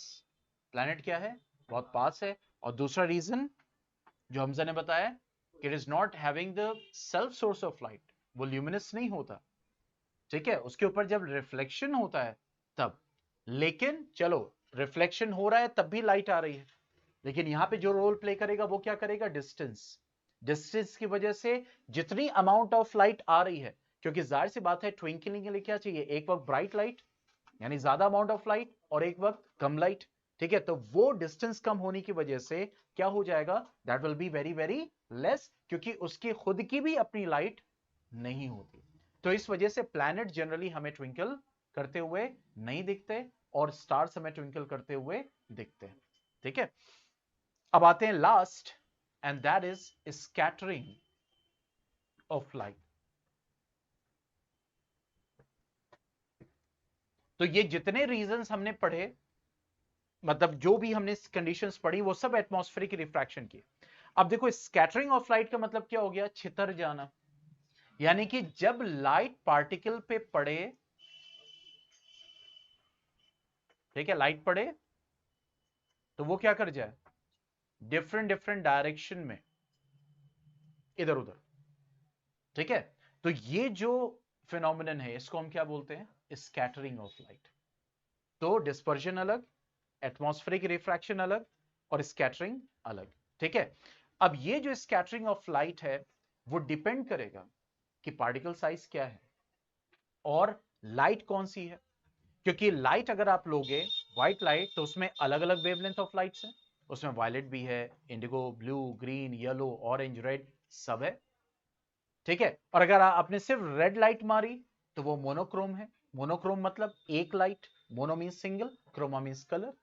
Planet क्या है? बहुत पास है। और दूसरा रीजन जो हमजा ने बताया, it is not having the self source of light, वो ल्यूमिनस नहीं होता, ठीक है, उसके ऊपर जब रिफ्लेक्शन होता है तब, लेकिन चलो रिफ्लेक्शन हो रहा है तब भी लाइट आ रही है, लेकिन यहां पे जो रोल प्ले करेगा वो क्या करेगा? डिस्टेंस। डिस्टेंस की वजह से जितनी अमाउंट ऑफ लाइट आ रही है, क्योंकि जाहिर सी बात है ट्विंकलिंग के लिए क्या चाहिए? एक वक्त ब्राइट लाइट यानी ज्यादा अमाउंट ऑफ लाइट, और एक वक्त कम लाइट, ठीक है, तो वो डिस्टेंस कम होने की वजह से क्या हो जाएगा? That will be very very less, क्योंकि उसकी खुद की भी अपनी लाइट नहीं होती। तो इस वजह से प्लैनेट जनरली हमें ट्विंकल करते हुए नहीं दिखते और स्टार्स हमें ट्विंकल करते हुए दिखते हैं, ठीक है। अब आते हैं last, and that is scattering of light. तो ये जितने रीजंस हमने पढ़े, मतलब जो भी हमने कंडीशंस पढ़ी, वो सब एटमॉस्फेरिक रिफ्रैक्शन की। अब देखो स्कैटरिंग ऑफ लाइट का मतलब क्या हो गया? छितर जाना, यानी कि जब लाइट पार्टिकल पे पड़े, ठीक है, लाइट पड़े तो वो क्या कर जाए? डिफरेंट डिफरेंट डायरेक्शन में इधर उधर, ठीक है। तो ये जो फिनोमिनन है इसको हम क्या बोलते हैं? Scattering of light. तो डिस्पर्जन अलग, एटमॉस्फेरिक रिफ्रैक्शन अलग और स्कैटरिंग अलग। ठीक है, अब ये जो स्कैटरिंग ऑफ लाइट है वो डिपेंड करेगा कि पार्टिकल साइज क्या है और लाइट कौन सी है। क्योंकि लाइट अगर आप लोगे व्हाइट लाइट तो उसमें अलग अलग वेवलेंथ ऑफ लाइट्स हैं, उसमें वायलेट भी है, Indigo, blue, green, yellow, orange, red सब है। ठीक है, और अगर आपने सिर्फ रेड लाइट मारी तो वो मोनोक्रोम है। मोनोक्रोम मतलब एक light, mono means single, chroma means colour.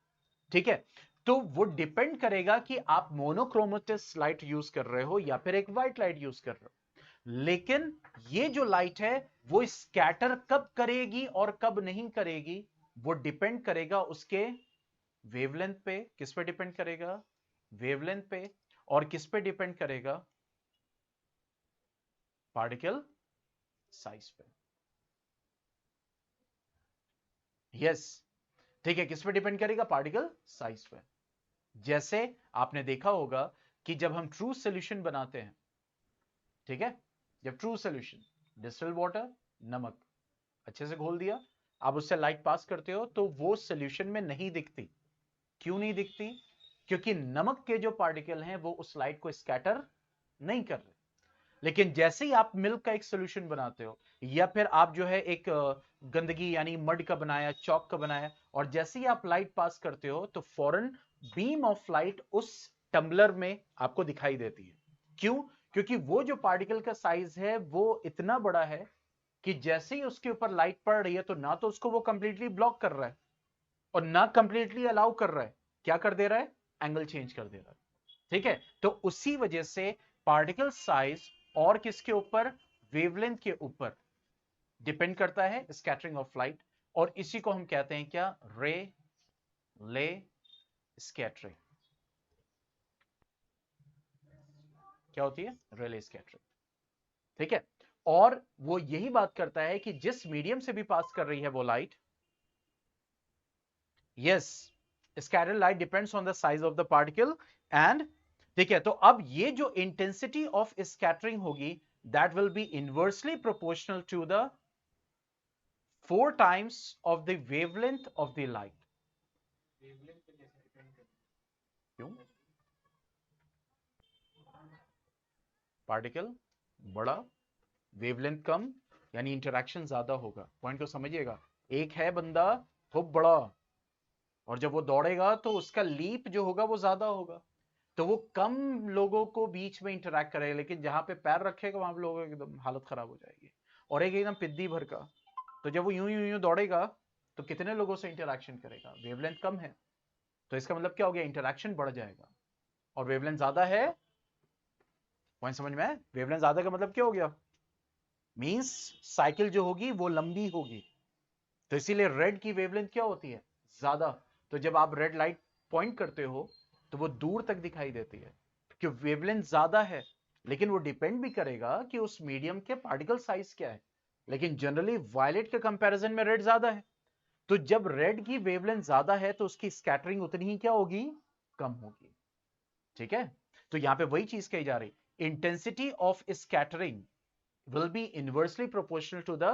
ठीक है, तो वो डिपेंड करेगा कि आप मोनोक्रोमेटिस लाइट यूज कर रहे हो या फिर एक व्हाइट लाइट यूज कर रहे हो। लेकिन ये जो लाइट है वो स्कैटर कब करेगी और कब नहीं करेगी वो डिपेंड करेगा उसके वेवलेंथ पे। किस पे डिपेंड करेगा? वेवलेंथ पे। और किस पे डिपेंड करेगा? पार्टिकल साइज पे। यस, ठीक है, किस पे डिपेंड करेगा? पार्टिकल साइज पे। जैसे आपने देखा होगा कि जब हम ट्रू सॉल्यूशन बनाते हैं, ठीक है, जब ट्रू सॉल्यूशन डिस्टिल्ड वाटर, नमक अच्छे से घोल दिया, आप उससे लाइट पास करते हो तो वो सॉल्यूशन में नहीं दिखती। क्यों नहीं दिखती? क्योंकि नमक के जो पार्टिकल हैं वो उस लाइट को स्कैटर नहीं कर रहे। लेकिन जैसे ही आप मिल्क का एक सोल्यूशन बनाते हो या फिर आप जो है एक गंदगी यानी मड का बनाया, चौक का बनाया, और जैसे ही आप लाइट पास करते हो तो फौरन बीम ऑफ लाइट उस टम्बलर में आपको दिखाई देती है। क्यों? क्योंकि वो जो पार्टिकल का साइज है वो इतना बड़ा है कि जैसे ही उसके ऊपर लाइट पड़ रही है तो ना तो उसको वो कंप्लीटली ब्लॉक कर रहा है और ना कंप्लीटली अलाउ कर रहा है। क्या कर दे रहा है? एंगल चेंज कर दे रहा है। ठीक है, तो उसी वजह से पार्टिकल साइज और किसके ऊपर? वेवलेंथ के ऊपर डिपेंड करता है स्कैटरिंग ऑफ लाइट। और इसी को हम कहते हैं क्या? रे ले स्कैटरिंग। क्या होती है? रेले स्कैटरिंग। ठीक है, और वो यही बात करता है कि जिस मीडियम से भी पास कर रही है वो light, yes, scattered light depends on the size of the particle and, ठीक है, तो अब ये जो इंटेंसिटी ऑफ स्कैटरिंग होगी that will be inversely proportional to the 4 times of the wavelength of the light. क्यों? पार्टिकल बड़ा, वेवलेंथ कम, यानी इंटरेक्शन ज्यादा होगा। पॉइंट को समझिएगा। एक है बंदा खूब बड़ा और जब वो दौड़ेगा तो उसका लीप जो होगा वो ज्यादा होगा, तो वो कम लोगों को बीच में इंटरेक्ट करेगा, लेकिन जहां पे पैर रखेगा वहां पे लोगों की एकदम हालत खराब हो जाएगी। और एक एकदम पिद्दी भर का, तो जब वो यूं यूं यूं दौड़ेगा तो कितने लोगों से इंटरेक्शन करेगा? वेवलेंथ कम है तो इसका मतलब क्या हो गया? इंटरेक्शन बढ़ जाएगा। और वेवलेंथ ज्यादा है, पॉइंट समझ में आया? वेवलेंथ ज्यादा का मतलब क्या हो गया? मींस साइकिल जो होगी वो लंबी होगी। तो इसीलिए रेड की वेवलेंथ क्या होती है? ज्यादा। तो जब आप रेड लाइट पॉइंट करते हो तो वो दूर तक दिखाई देती है क्योंकि वेवलेंथ ज्यादा है। लेकिन वो डिपेंड भी करेगा कि उस मीडियम के पार्टिकल साइज क्या है। लेकिन जनरली वायलेट के कंपैरिजन में रेड ज्यादा है। तो जब रेड की वेवलेंथ ज्यादा है तो उसकी स्कैटरिंग उतनी ही क्या होगी? कम होगी। ठीक है, तो यहां पे वही चीज कही जा रही, intensity of scattering will be inversely proportional to the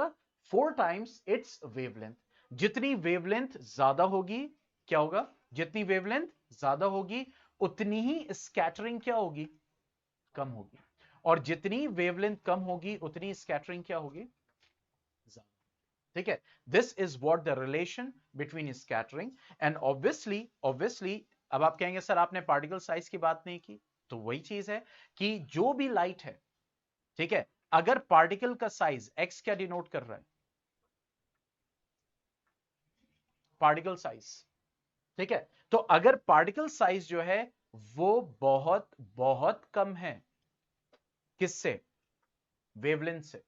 4 times its wavelength. जितनी वेवलेंथ ज्यादा होगी, क्या होगा? जितनी वेवलेंथ ज्यादा होगी उतनी ही स्कैटरिंग क्या होगी? कम होगी। और जितनी वेवलेंथ कम होगी उतनी स्कैटरिंग क्या होगी? ज्यादा। ठीक है, this is what the relation between scattering and obviously अब आप कहेंगे सर आपने पार्टिकल साइज की बात नहीं की, तो वही चीज है कि जो भी लाइट है, ठीक है, अगर पार्टिकल का साइज एक्स क्या डिनोट कर रहा है? Particle size. ठीक है, तो अगर पार्टिकल साइज जो है वो बहुत बहुत कम है, किससे? वेवलेंथ से।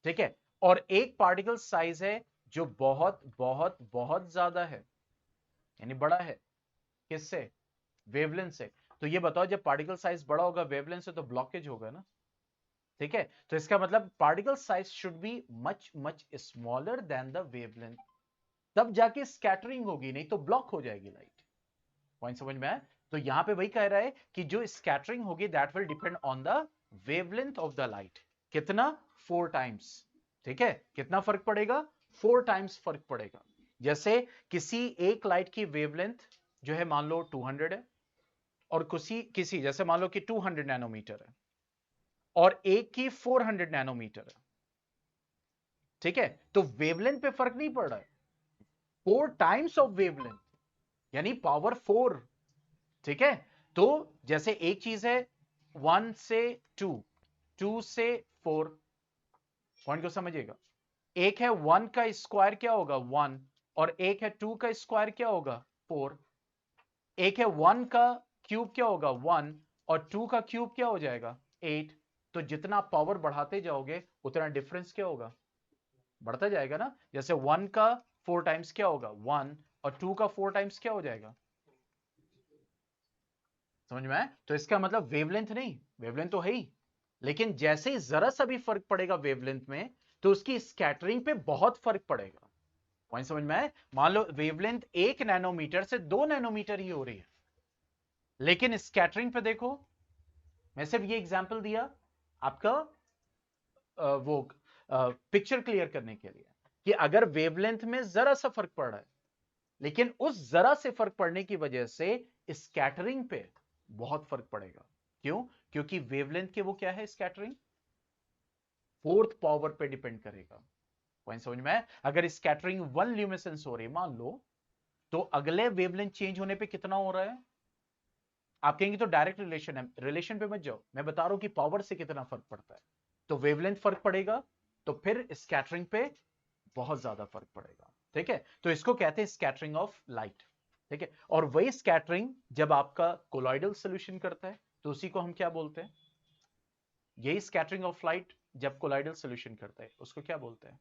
ठीक है, और एक पार्टिकल साइज है जो बहुत बहुत बहुत ज्यादा है, यानी बड़ा है, किससे? वेवलेंथ से। तो ये बताओ जब पार्टिकल साइज बड़ा होगा वेवलेंथ से तो ब्लॉकेज होगा ना। ठीक है, तो इसका मतलब particle size should be much much smaller than the wavelength, तब जाके स्कैटरिंग होगी, नहीं तो ब्लॉक हो जाएगी लाइट। पॉइंट समझ में आया? तो यहां पे वही कह रहा है कि जो स्कैटरिंग होगी that will depend on the wavelength of the light. कितना? 4 टाइम्स। ठीक है, कितना फर्क पड़ेगा? 4 टाइम्स फर्क पड़ेगा। जैसे किसी एक लाइट की वेवलेंथ जो है मान लो 200 है, और किसी जैसे मान लो कि 200 नैनोमीटर है, और एक की 400 नैनोमीटर है, ठीक है, तो वेवलेंथ पे फर्क नहीं पड़ रहा है, 4 टाइम्स ऑफ वेवलेंथ यानी पावर 4, ठीक है। तो जैसे एक चीज है 1 से 2, 2 से 4, पॉइंट को समझिएगा। एक है 1 का स्क्वायर क्या होगा 1, और एक है 2 का स्क्वायर क्या होगा 4। एक है 1 का क्यूब क्या होगा 1, और 2 का क्यूब क्या हो जाएगा 8। तो जितना पावर बढ़ाते जाओगे उतना डिफरेंस क्या होगा, बढ़ता जाएगा ना। जैसे 1 का 4 टाइम्स क्या होगा 1, और 2 का 4 टाइम्स क्या हो जाएगा, समझ में आया? तो इसका मतलब वेवलेंथ नहीं, वेवलेंथ तो है ही, लेकिन जैसे ही जरा सा भी फर्क पड़ेगा वेवलेंथ में, तो उसकी स्कैटरिंग पे बहुत फर्क पड़ेगा। पॉइंट समझ में आया? मान लो वेवलेंथ 1 नैनोमीटर से 2 नैनोमीटर ही हो रही है, लेकिन स्कैटरिंग पे देखो, मैं सिर्फ ये एग्जांपल दिया आपका वो पिक्चर क्लियर करने के लिए, कि अगर वेवलेंथ में जरा सा फर्क पड़ रहा है, लेकिन उस जरा से फर्क पड़ने की वजह से स्कैटरिंग पे बहुत फर्क पड़ेगा। क्यों? क्योंकि वेवलेंथ के वो क्या है, स्कैटरिंग फोर्थ पावर पे डिपेंड करेगा। पॉइंट समझ में है? अगर स्कैटरिंग 1 ल्यूमिनेसेंस हो रही है मान लो, तो अगले वेवलेंथ चेंज होने पे कितना हो रहा है? आप कहेंगे तो डायरेक्ट रिलेशन है, रिलेशन पे मत जाओ, मैं बता रहा हूं कि पावर से कितना फर्क पड़ता है। तो वेवलेंथ फर्क पड़ेगा, तो फिर स्कैटरिंग पे बहुत ज्यादा फर्क पड़ेगा, ठीक है। तो इसको कहते हैं स्कैटरिंग ऑफ लाइट, ठीक है। और वही स्कैटरिंग जब आपका कोलॉइडल सोल्यूशन करता है, तो उसी को हम क्या बोलते हैं, यही स्कैटरिंग ऑफ लाइट जब कोलॉइडल सोल्यूशन करता है उसको क्या बोलते हैं,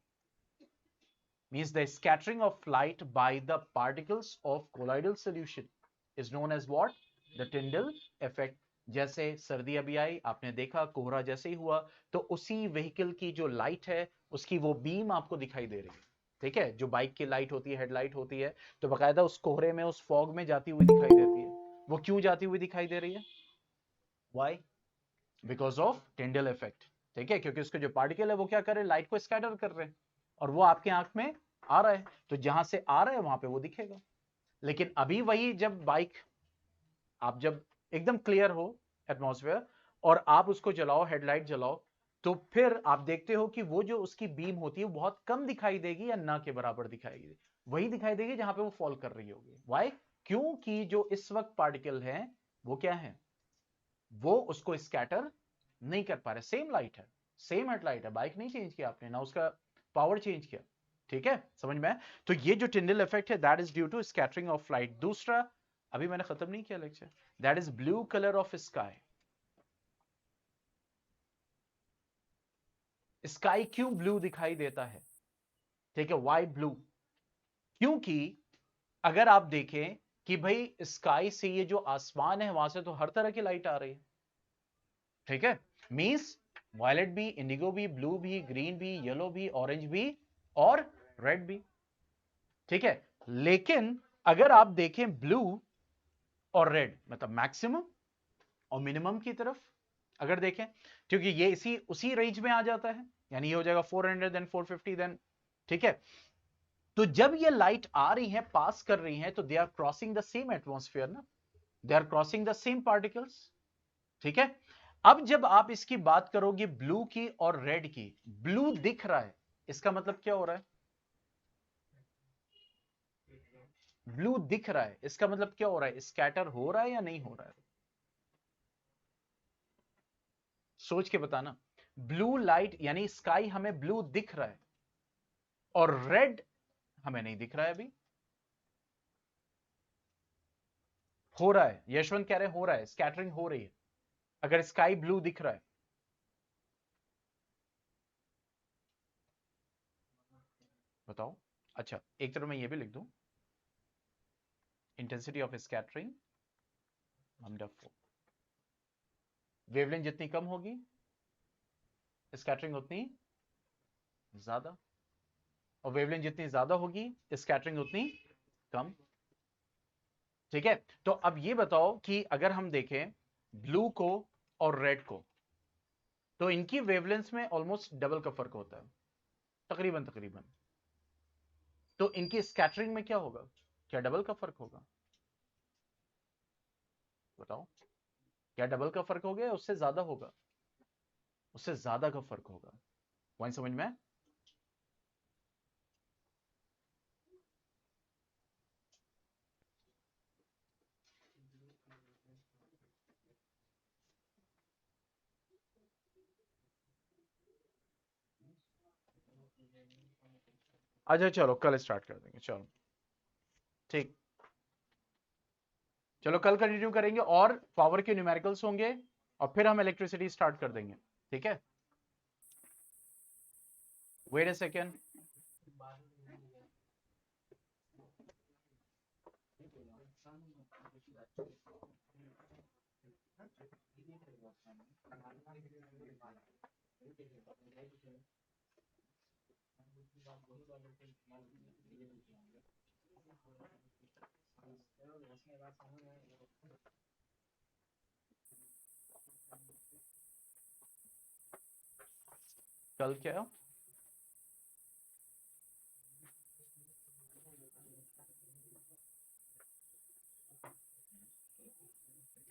means the scattering of light by the particles of colloidal solution is known as what, the Tyndall effect। जैसे सर्दी अभी आई, आपने देखा कोहरा जैसे ही हुआ, तो उसी व्हीकल की जो लाइट है उसकी वो बीम आपको दिखाई दे रही है, ठीक है। जो बाइक की लाइट होती है, हेडलाइट होती है, तो बकायदा उस कोहरे में, उस फॉग में जाती हुई दिखाई देती है। वो क्यों जाती हुई दिखाई दे रही है, why, because of Tyndall effect, ठीक है। क्योंकि उसके जो पार्टिकल है वो क्या कर रहे हैं, लाइट को स्कैटर कर रहे हैं, और वो आपके आंख में आ रहा है, तो जहां से आ रहा है वहां पे वो दिखेगा। लेकिन अभी वही जब बाइक, आप जब एकदम क्लियर हो एटमॉस्फेयर, और आप उसको जलाओ, हेडलाइट जलाओ, तो फिर आप देखते हो कि वो जो उसकी बीम होती है वो बहुत कम दिखाई देगी, या ना के बराबर दिखाई देगी, वही दिखाई देगी जहां पे वो फॉल कर रही होगी। वाई? क्योंकि जो इस वक्त पार्टिकल है वो क्या है, वो उसको स्कैटर नहीं कर पा रहे। सेम लाइट है, सेम हेडलाइट है, बाइक नहीं चेंज किया आपने, ना उसका पावर चेंज किया, ठीक है, समझ में? तो ये जो टिंडल इफेक्ट है, that is due to scattering of light. दूसरा, अभी मैंने खत्म नहीं किया lecture, that is blue colour of sky. Sky क्यों ब्लू दिखाई देता है, ठीक है, वाई ब्लू? क्योंकि अगर आप देखें कि भाई स्काई से, ये जो आसमान है वहां से तो हर तरह की लाइट आ रही है, ठीक है। मींस वायलेट भी, इंडिगो भी, ब्लू भी, ग्रीन भी, येलो भी, ऑरेंज भी, और रेड भी, ठीक है। लेकिन अगर आप देखें ब्लू और रेड, मतलब मैक्सिमम और मिनिमम की तरफ अगर देखें, क्योंकि ये इसी उसी रेंज में आ जाता है, यानी ये हो जाएगा 400 देन 450 देन, ठीक है। तो जब ये लाइट आ रही है, पास कर रही है, तो they are crossing the same atmosphere ना, they are crossing the same particles, ठीक है। अब जब आप इसकी बात करोगे ब्लू की और रेड की, ब्लू दिख रहा है, इसका मतलब क्या हो रहा है, ब्लू दिख रहा है, इसका मतलब क्या हो रहा है, स्कैटर हो रहा है या नहीं हो रहा है? सोच के बताना। ब्लू लाइट यानी स्काई हमें ब्लू दिख रहा है, और रेड हमें नहीं दिख रहा है अभी। हो रहा है, यशवंत कह रहे हो रहा है, स्कैटरिंग हो रही है अगर स्काई ब्लू दिख रहा है। बताओ। अच्छा, एक तरफ मैं ये भी लिख दूं, intensity of scattering lambda 4, wavelength जितनी कम होगी स्कैटरिंग उतनी ज्यादा, और वेवलेंथ जितनी ज्यादा होगी स्कैटरिंग उतनी कम, ठीक है। तो अब ये बताओ कि अगर हम देखें ब्लू को और रेड को, तो इनकी वेवलेंथ में ऑलमोस्ट डबल का फर्क होता है, तकरीबन तकरीबन, तो इनकी स्कैटरिंग में क्या होगा? क्या डबल का फर्क होगा? बताओ, क्या डबल का फर्क हो गया, उससे ज्यादा होगा? उससे ज्यादा का फर्क होगा। पॉइंट समझ में? अच्छा चलो कल स्टार्ट कर देंगे, चलो ठीक। चलो कल कंटिन्यू करेंगे और पावर के न्यूमेरिकल्स होंगे और फिर हम इलेक्ट्रिसिटी स्टार्ट कर देंगे, ठीक है? Wait a second. कल क्या?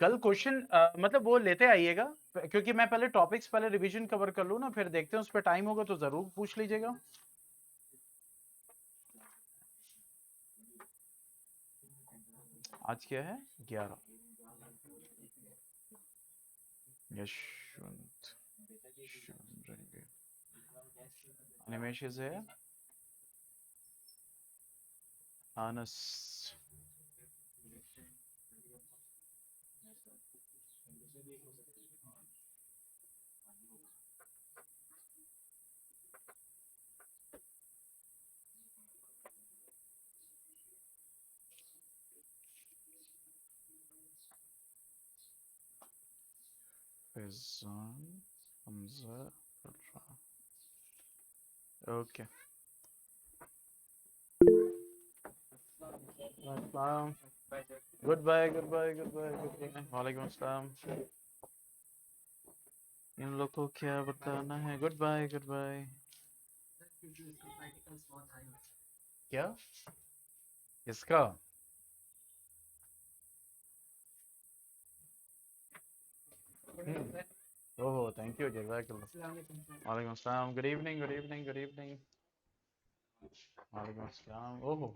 कल क्वेश्चन मतलब वो लेते आइएगा, क्योंकि मैं पहले टॉपिक्स पहले रिवीजन कवर कर लूँ ना, फिर देखते हैं उस पर टाइम होगा तो जरूर पूछ लीजिएगा। आज क्या है? 11। Yashwant Nimesh is here. Anas. Fezan. Hamza. Okay. अस्सलाम। Good bye good bye good bye good bye. वालेकुम अस्सलाम। इन लोग को क्या बताना है? Good bye good bye. क्या? किसका? ओहो थैंक यू जज़ाकल्लाह। वालेकुम अस्सलाम। Good evening good evening good evening. वालेकुम अस्सलाम। ओहो